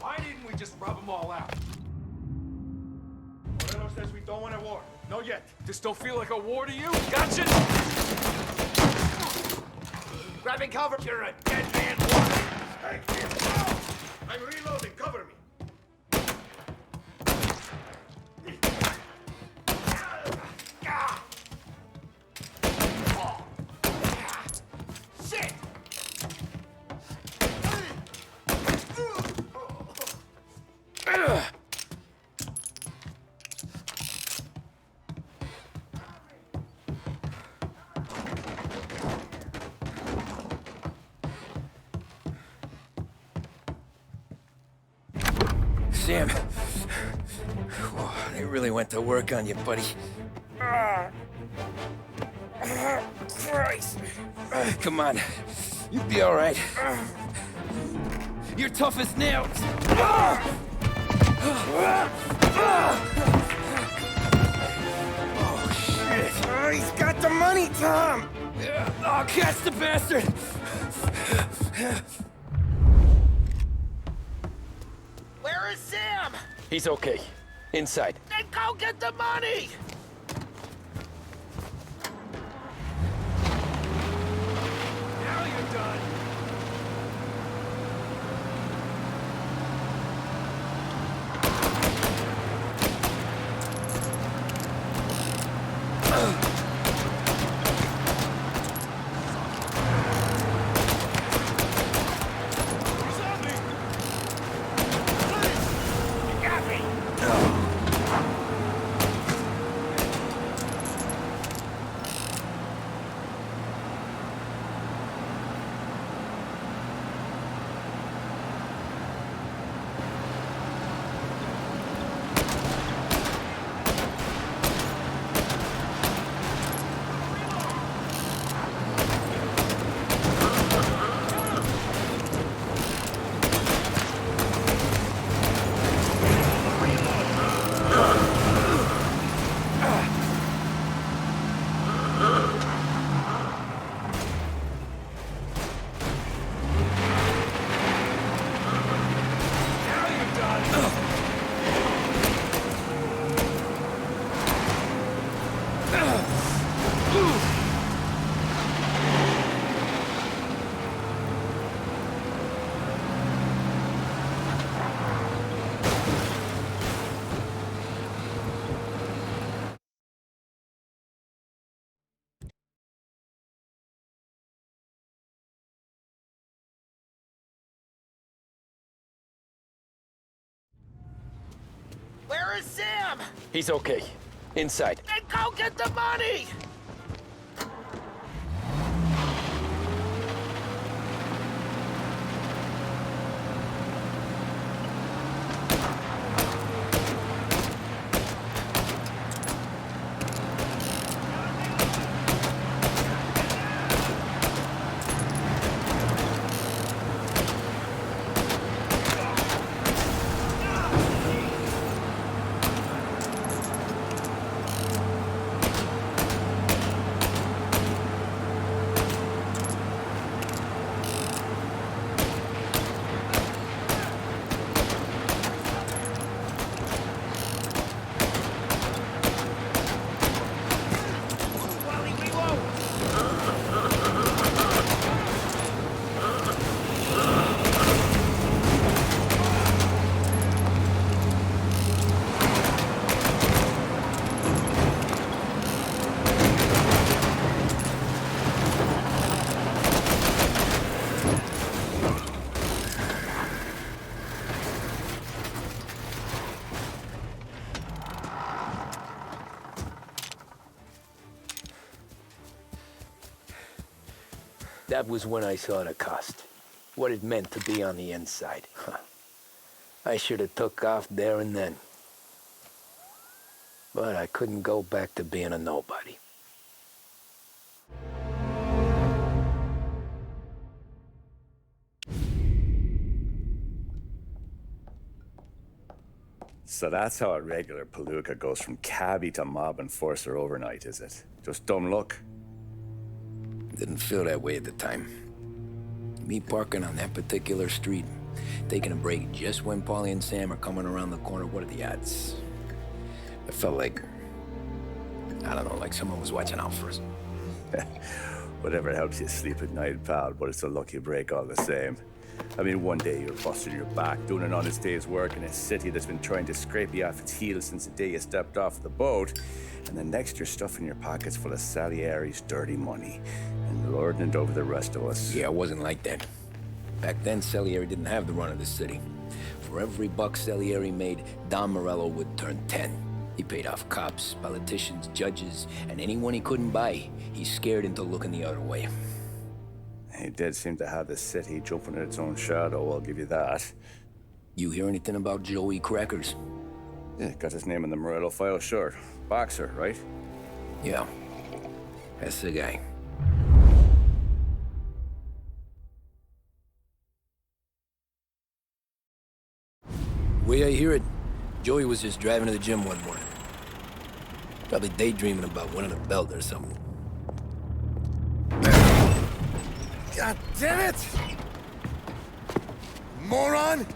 Why didn't we just rub them all out? Morello says we don't want a war. No yet. This don't feel like a war to you? Gotcha! Grabbing cover. You're a dead man. Hey, I'm reloading. Cover me. Shit! Sam. Whoa, they really went to work on you, buddy. Christ. Come on. You'll be all right. You're tough as nails. Oh, shit. Oh, he's got the money, Tom! Oh, catch the bastard! Where is Sam? He's okay. Inside. Then go get the money! Now you're done. Where is Sam? He's okay. Inside. Then go get the money! That was when I saw the cost. What it meant to be on the inside. I should have took off there and then. But I couldn't go back to being a nobody. So that's how a regular palooka goes from cabbie to mob enforcer overnight, is it? Just dumb luck? Didn't feel that way at the time. Me parking on that particular street, taking a break just when Paulie and Sam are coming around the corner, what are the odds? I felt like, I don't know, like someone was watching out for us. Whatever helps you sleep at night, pal, but it's a lucky break all the same. I mean, one day you're busting your back, doing an honest day's work in a city that's been trying to scrape you off its heels since the day you stepped off the boat, and the next you're stuffing your pockets full of Salieri's dirty money and lording it over the rest of us. Yeah, it wasn't like that. Back then, Salieri didn't have the run of the city. For every buck Salieri made, Don Morello would turn 10. He paid off cops, politicians, judges, and anyone he couldn't buy, he scared into looking the other way. He did seem to have the city jumping at its own shadow, I'll give you that. You hear anything about Joey Crackers? Yeah, got his name in the Morello file, sure. Boxer, right? Yeah. That's the guy. Way I hear it, Joey was just driving to the gym one morning. Probably daydreaming about winning a belt or something. God damn it! Moron!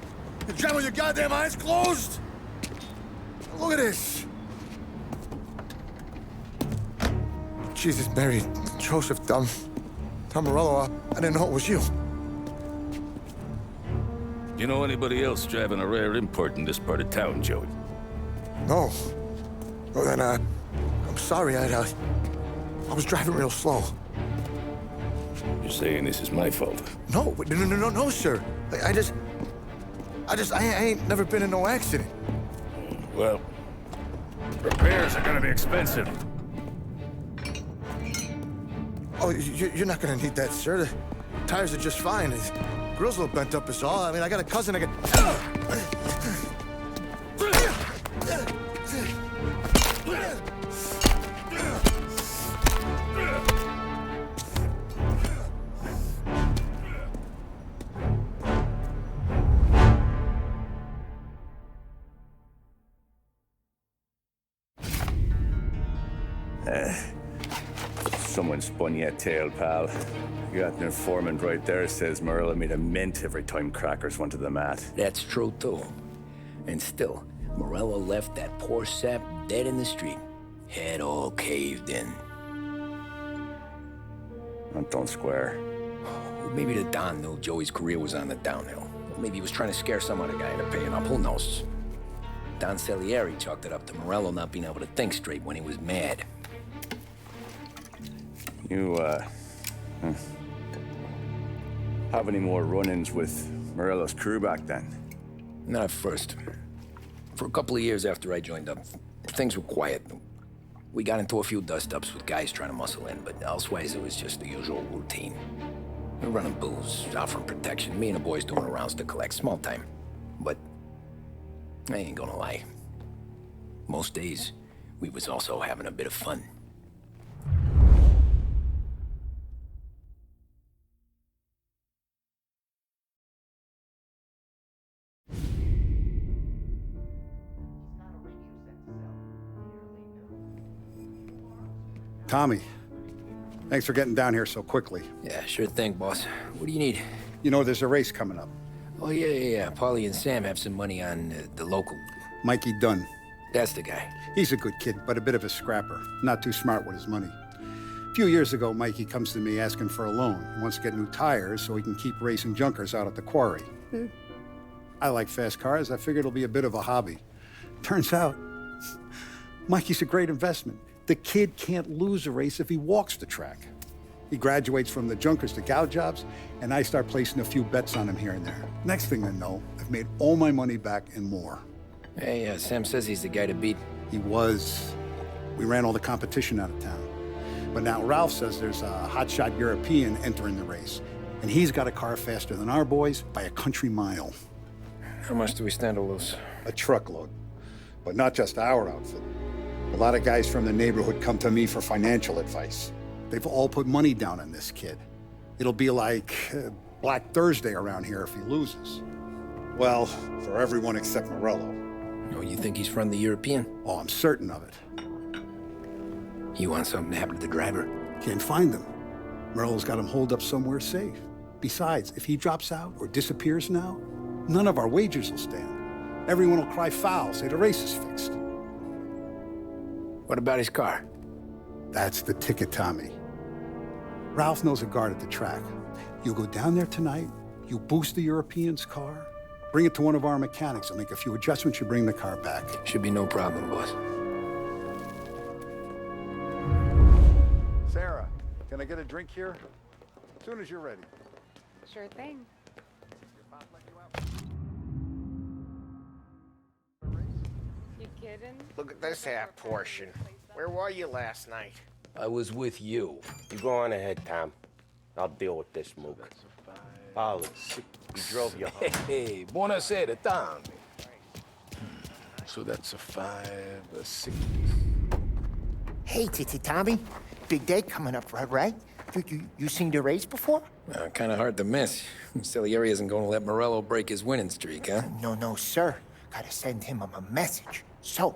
You driving with your goddamn eyes closed? Look at this! Jesus, Mary, Joseph, Tom Morello, I didn't know it was you. You know anybody else driving a rare import in this part of town, Joey? No. Well, then, I'm sorry, I was driving real slow. You're saying this is my fault? No, sir. I ain't never been in no accident. Well, repairs are gonna be expensive. Oh, you're not gonna need that, sir. The tires are just fine. The grill's a little bent up is all. I mean, I got a cousin I can... Someone spun you a tail, pal. You got an informant right there says Morello made a mint every time Crackers went to the mat. That's true, too. And still, Morello left that poor sap dead in the street. Head all caved in. That don't square. Maybe the Don knew Joey's career was on the downhill. Or maybe he was trying to scare some other guy into paying up. Who knows? Don Salieri chalked it up to Morello not being able to think straight when he was mad. You, have any more run-ins with Morello's crew back then? Not at first. For a couple of years after I joined up, things were quiet. We got into a few dust-ups with guys trying to muscle in, but elsewise it was just the usual routine. We're running booze, offering protection, me and the boys doing rounds to collect, small time. But I ain't gonna lie. Most days, we was also having a bit of fun. Tommy, thanks for getting down here so quickly. Yeah, sure thing, boss. What do you need? You know, there's a race coming up. Oh, yeah. Paulie and Sam have some money on the local. Mikey Dunn. That's the guy. He's a good kid, but a bit of a scrapper. Not too smart with his money. A few years ago, Mikey comes to me asking for a loan. He wants to get new tires so he can keep racing junkers out at the quarry. I like fast cars. I figured it'll be a bit of a hobby. Turns out, Mikey's a great investment. The kid can't lose a race if he walks the track. He graduates from the junkers to gal jobs, and I start placing a few bets on him here and there. Next thing I know, I've made all my money back and more. Hey, Sam says he's the guy to beat. He was. We ran all the competition out of town. But now Ralph says there's a hotshot European entering the race, and he's got a car faster than our boys by a country mile. How much do we stand to lose? A truckload. But not just our outfit. A lot of guys from the neighborhood come to me for financial advice. They've all put money down on this kid. It'll be like Black Thursday around here if he loses. Well, for everyone except Morello. Oh, you think he's from the European? Oh, I'm certain of it. You want something to happen to the driver? Can't find him. Morello's got him holed up somewhere safe. Besides, if he drops out or disappears now, none of our wagers will stand. Everyone will cry foul, say the race is fixed. What about his car? That's the ticket, Tommy. Ralph knows a guard at the track. You go down there tonight, you boost the European's car, bring it to one of our mechanics, and make a few adjustments, you bring the car back. Should be no problem, boss. Sarah, can I get a drink here? As soon as you're ready. Sure thing. You kidding? Look at this half portion. Where were you last night? I was with you. You go on ahead, Tom. I'll deal with this mook. Policy. He drove you home. Hey, buonasera, Tommy. So that's a 5, a 6. Hey, Tommy. Big day coming up, right? You seen the race before? Kind of hard to miss. Salieri isn't going to let Morello break his winning streak, huh? No, sir. Gotta send him a message. So,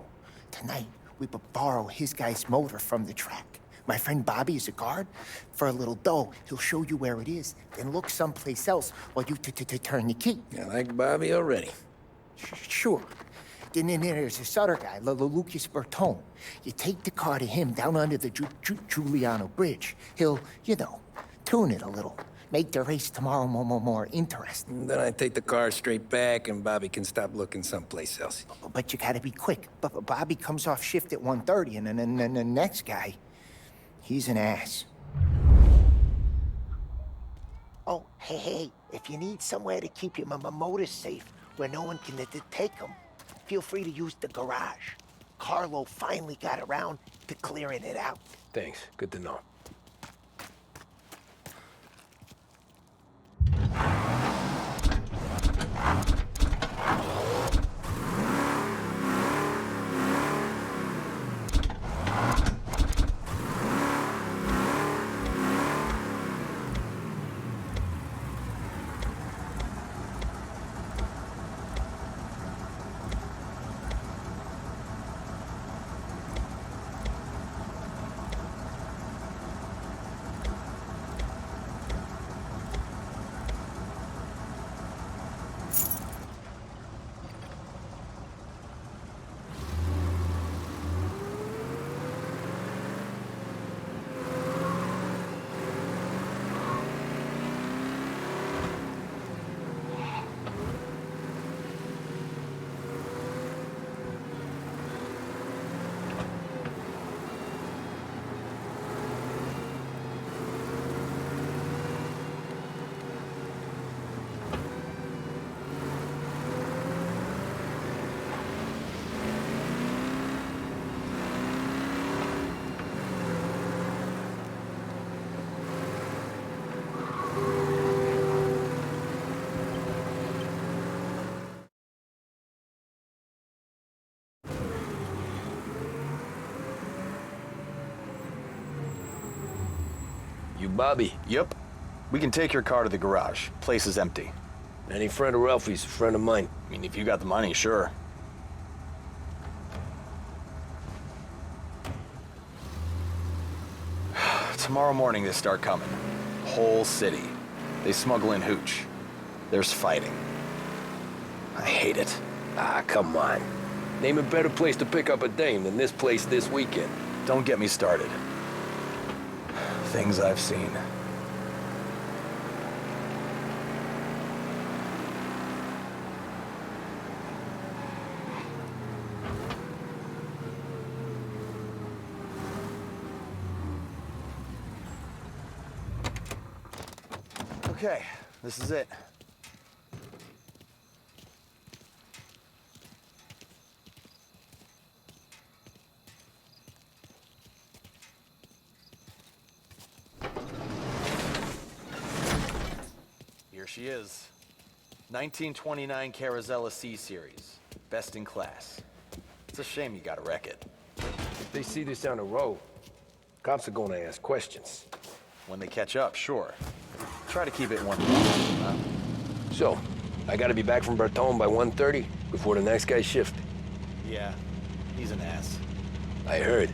tonight, we borrow his guy's motor from the track. My friend Bobby is a guard. For a little dough, he'll show you where it is, then look someplace else while you turn the key. I like Bobby already. Sure. Then there's this other guy, Lucas Bertone. You take the car to him down under the Giuliano Bridge. He'll, tune it a little. Make the race tomorrow more interesting. Then I take the car straight back and Bobby can stop looking someplace else. But you gotta be quick. Bobby comes off shift at 1:30, and then the next guy, he's an ass. Oh, hey, if you need somewhere to keep your motor safe where no one can take them, feel free to use the garage. Carlo finally got around to clearing it out. Thanks. Good to know. You Bobby? Yep. We can take your car to the garage. Place is empty. Any friend of Ralphie's a friend of mine. I mean, if you got the money, sure. Tomorrow morning they start coming. Whole city. They smuggle in hooch. There's fighting. I hate it. Ah, come on. Name a better place to pick up a dame than this place this weekend. Don't get me started. Things I've seen. Okay, this is it. Here she is. 1929 Carazella C Series. Best in class. It's a shame you gotta wreck it. If they see this on the road, cops are gonna ask questions. When they catch up, sure. Try to keep it one huh? So, I gotta be back from Bertone by 1:30 before the next guy's shift. Yeah, he's an ass. I heard.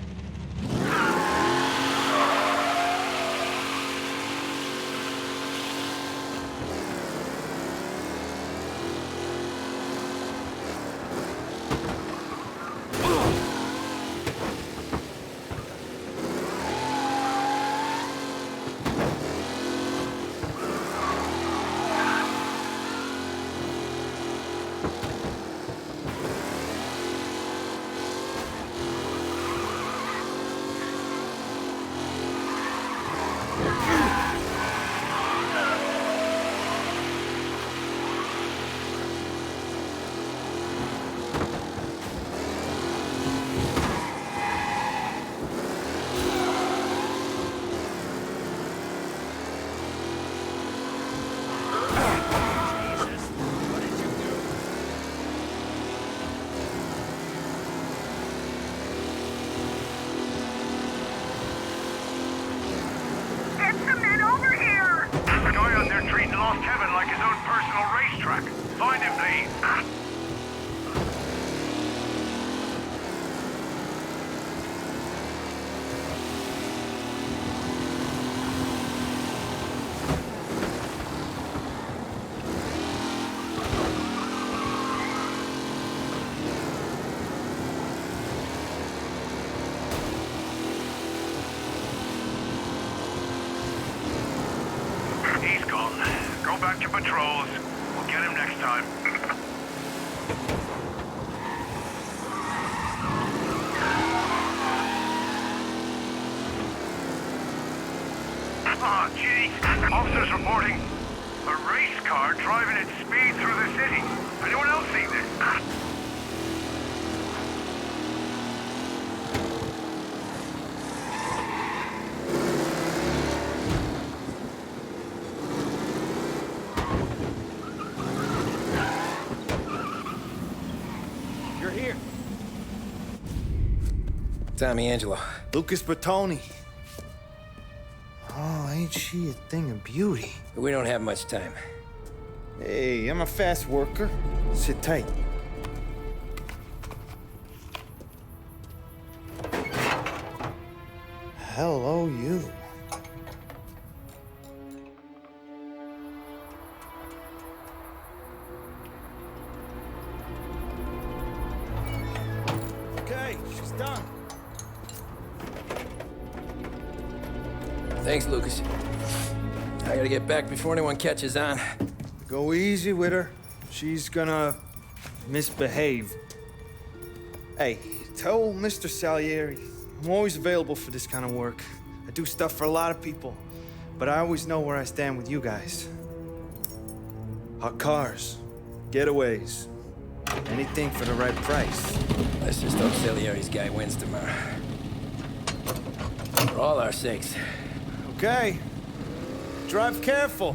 back to patrols. We'll get him next time. Ah, jeez. Officers reporting a race car driving at speed through the city. Anyone else seen this? You're here. Tommy, Angelo. Lucas Bertoni. Oh, ain't she a thing of beauty? We don't have much time. Hey, I'm a fast worker. Sit tight. Hello, you. Okay, she's done. Thanks, Lucas. I gotta get back before anyone catches on. Go easy with her. She's gonna misbehave. Hey, tell Mr. Salieri I'm always available for this kind of work. I do stuff for a lot of people, but I always know where I stand with you guys. Hot cars, getaways, anything for the right price. Let's just hope Salieri's guy wins tomorrow. For all our sakes. Okay. Drive careful.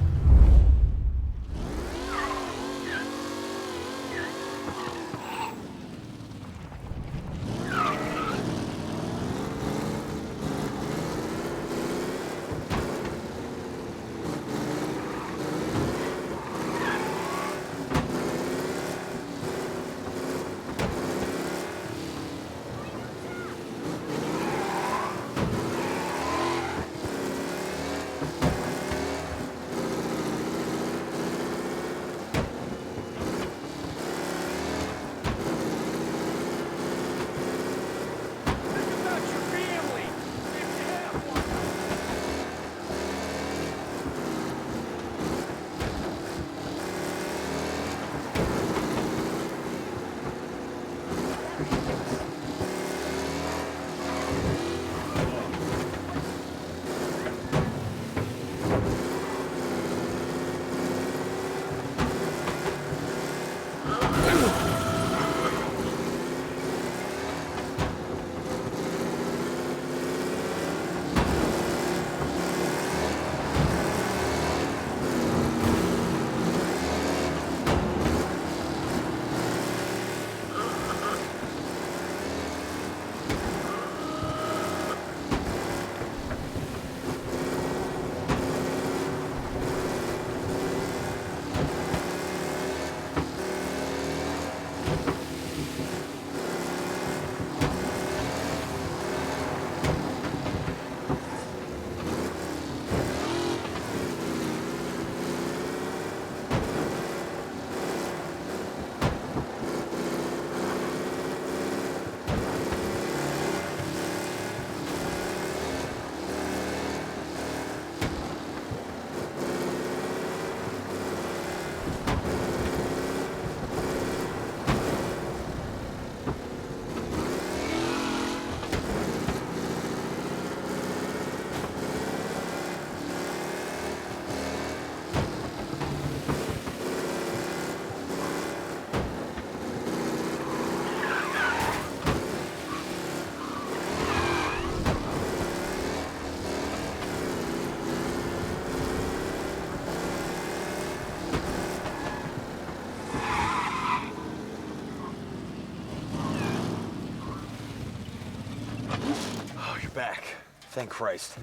Back. Thank Christ.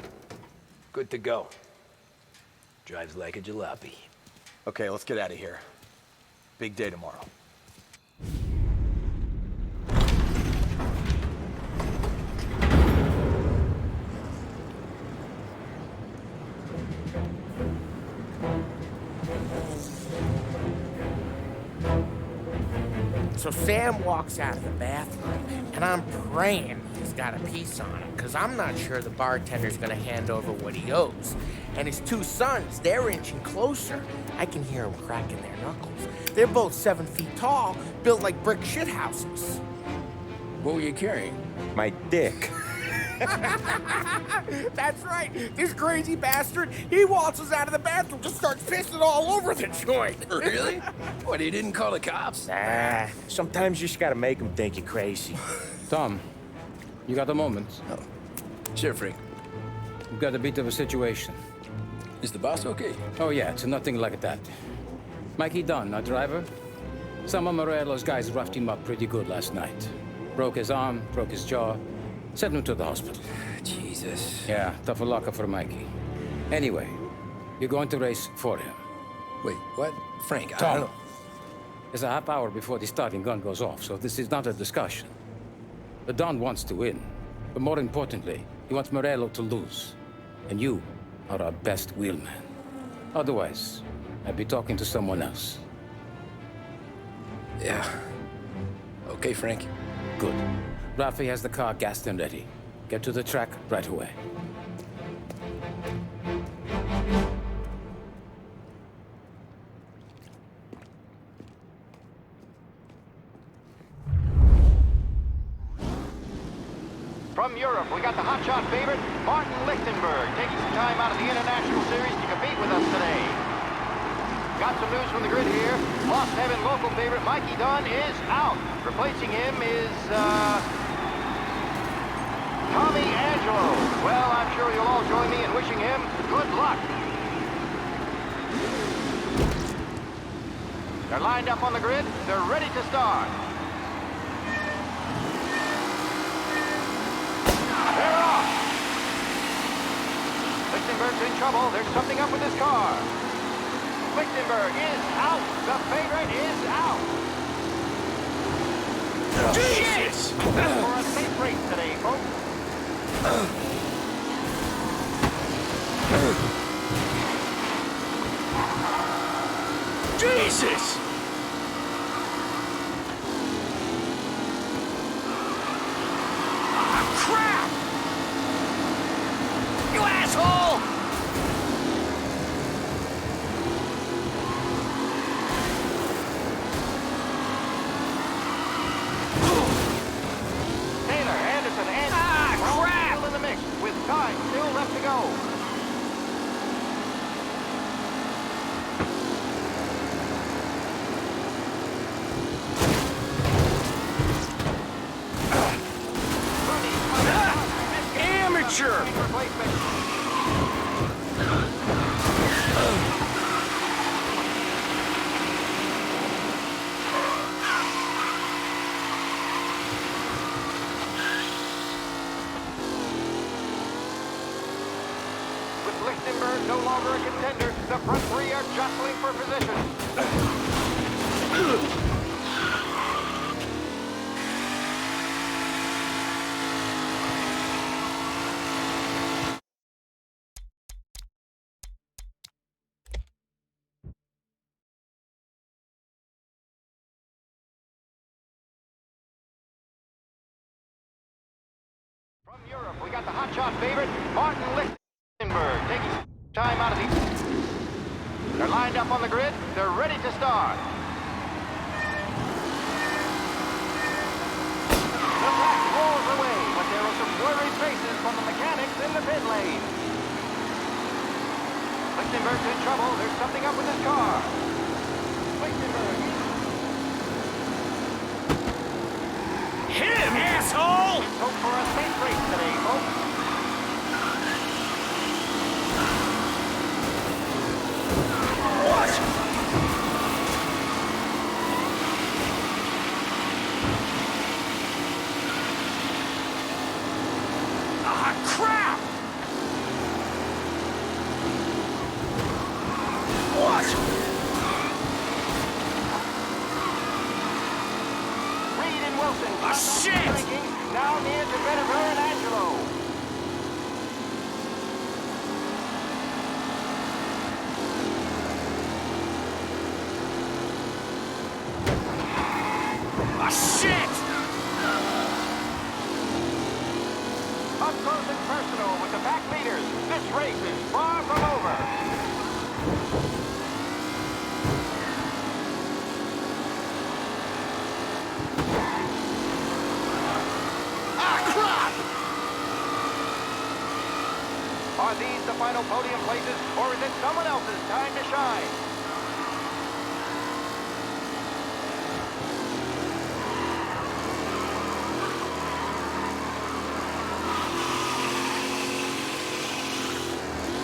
Good to go. Drives like a jalopy. Okay, let's get out of here. Big day tomorrow. So Sam walks out of the bathroom, and I'm praying he's got a piece on him, because I'm not sure the bartender's gonna hand over what he owes. And his two sons, they're inching closer. I can hear them cracking their knuckles. They're both 7 feet tall, built like brick shithouses. What were you carrying? My dick. That's right. This crazy bastard, he waltzes out of the bathroom, just starts pissing all over the joint. Really? What, he didn't call the cops? Nah, sometimes you just gotta make them think you're crazy. Tom, you got a moment? Oh. Sure, Frank. We've got a bit of a situation. Is the boss okay? Oh, yeah, it's nothing like that. Mikey Dunn, our driver. Some of Morello's guys roughed him up pretty good last night. Broke his arm, broke his jaw. Sent him to the hospital. Jesus. Yeah, tough luck for Mikey. Anyway, you're going to race for him. Wait, what? Frank, I Tom, don't... there's a half hour before the starting gun goes off, so this is not a discussion. The Don wants to win, but more importantly, he wants Morello to lose. And you are our best wheelman. Otherwise, I'd be talking to someone else. Yeah. Okay, Frank. Good. Rafi has the car gassed and ready. Get to the track right away. From Europe, we got the hotshot favorite, Martin Lichtenberg, taking some time out of the International Series to compete with us today. Got some news from the grid here. Lost Heaven local favorite Mikey Dunn is out. Replacing him is, Tommy Angelo. Well, I'm sure you'll all join me in wishing him good luck. They're lined up on the grid. They're ready to start. They're off. Lichtenberg's in trouble. There's something up with his car. Lichtenberg is out. The favorite is out. Jesus! For a safe race today, folks. Jesus! Ah, crap! You asshole! Taylor, Anderson, and crap! Still in the mix with time still left to go. Amateur! With Lichtenberg no longer a contender, the front three are jostling for position. From Europe, we got the hotshot favorite, Martin Lichtenberg, taking time out of the... They're lined up on the grid. They're ready to start. The pack rolls away, but there are some worried faces from the mechanics in the pit lane. Lichtenberg's in trouble. There's something up with his car. Lichtenberg. Hit him, asshole! Let's hope for a safe race today, folks. Ah, crap! What? Reed and Wilson. Ah, shit! Now near to Bennifer and Angelo. Ah, shit! race is far from over. Are these the final podium places, or is it someone else's time to shine?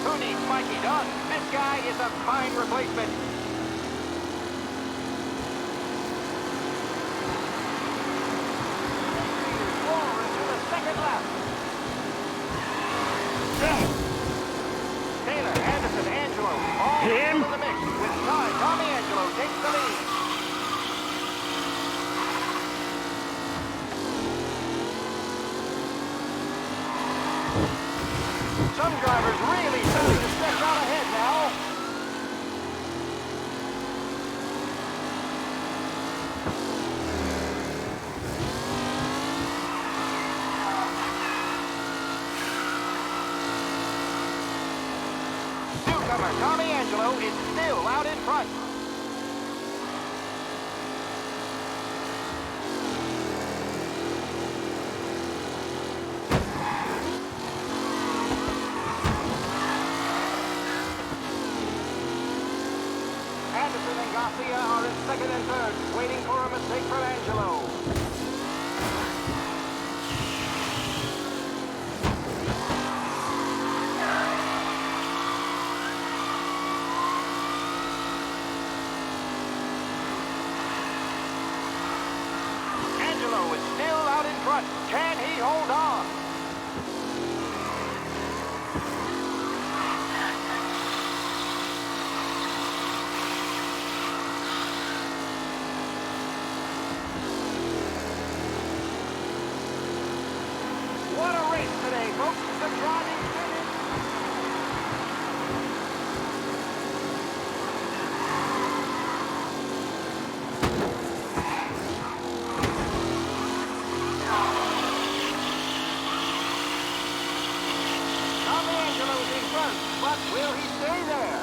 Who needs Mikey Dunn? This guy is a fine replacement. Forward to the second lap. Taylor, Anderson, Angelo, all in the mix. With Tommy Angelo takes the lead. Some drivers really starting to stretch out ahead now. Newcomer Tommy Angelo is still out in front. Anderson and Garcia are in second and third, waiting for a mistake from Angelo. Angelo is still out in front. Can he hold on? What a race today, folks. The driving finish. Tommy Angelo's in front, but will he stay there?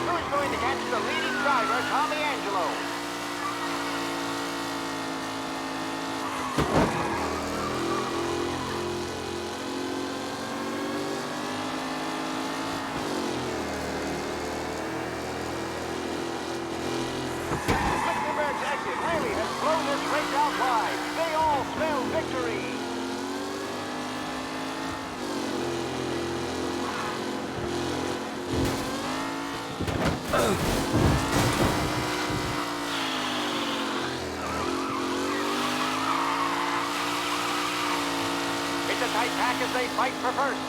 Who's going to catch the leading driver, Tommy Angelo? Lichtenberg's exit really has blown this race out wide. They all smell victory. It's a tight pack as they fight for first.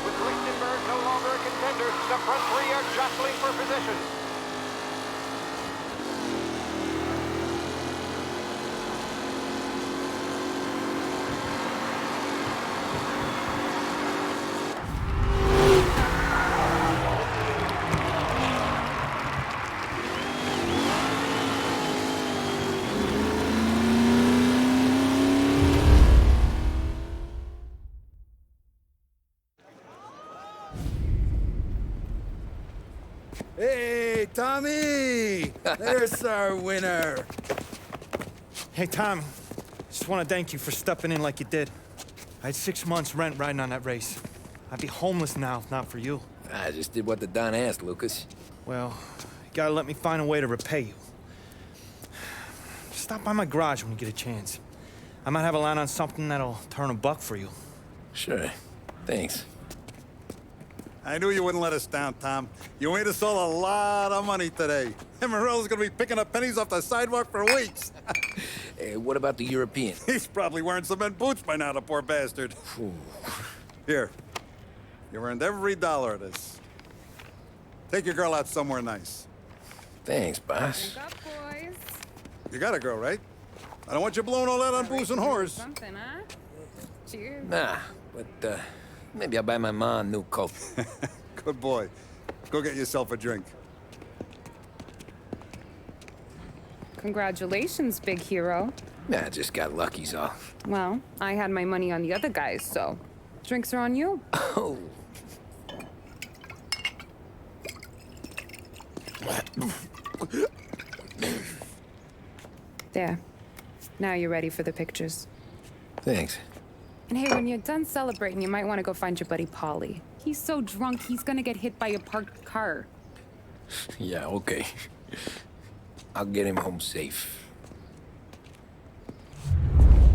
With Lichtenberg no longer a contender, the front three are jostling for position. Hey, Tommy! There's our winner. Hey, Tommy. Just want to thank you for stepping in like you did. I had 6 months rent riding on that race. I'd be homeless now if not for you. I just did what the Don asked, Lucas. Well, you gotta let me find a way to repay you. Stop by my garage when you get a chance. I might have a line on something that'll turn $1 for you. Sure. Thanks. I knew you wouldn't let us down, Tom. You made us all a lot of money today. And Morello's gonna be picking up pennies off the sidewalk for weeks. Hey, what about the European? He's probably wearing cement boots by now, the poor bastard. Here. You earned every dollar of this. Take your girl out somewhere nice. Thanks, boss. Wake up, boys. You got a girl, right? I don't want you blowing all that on booze and whores. Something, huh? Cheers. Nah, but maybe I'll buy my ma a new coat. Good boy. Go get yourself a drink. Congratulations, big hero. Nah, just got lucky's all. Well, I had my money on the other guys, so drinks are on you. Oh. There. Now you're ready for the pictures. Thanks. And hey, when you're done celebrating, you might want to go find your buddy Paulie. He's so drunk, he's gonna get hit by a parked car. Yeah, okay. I'll get him home safe.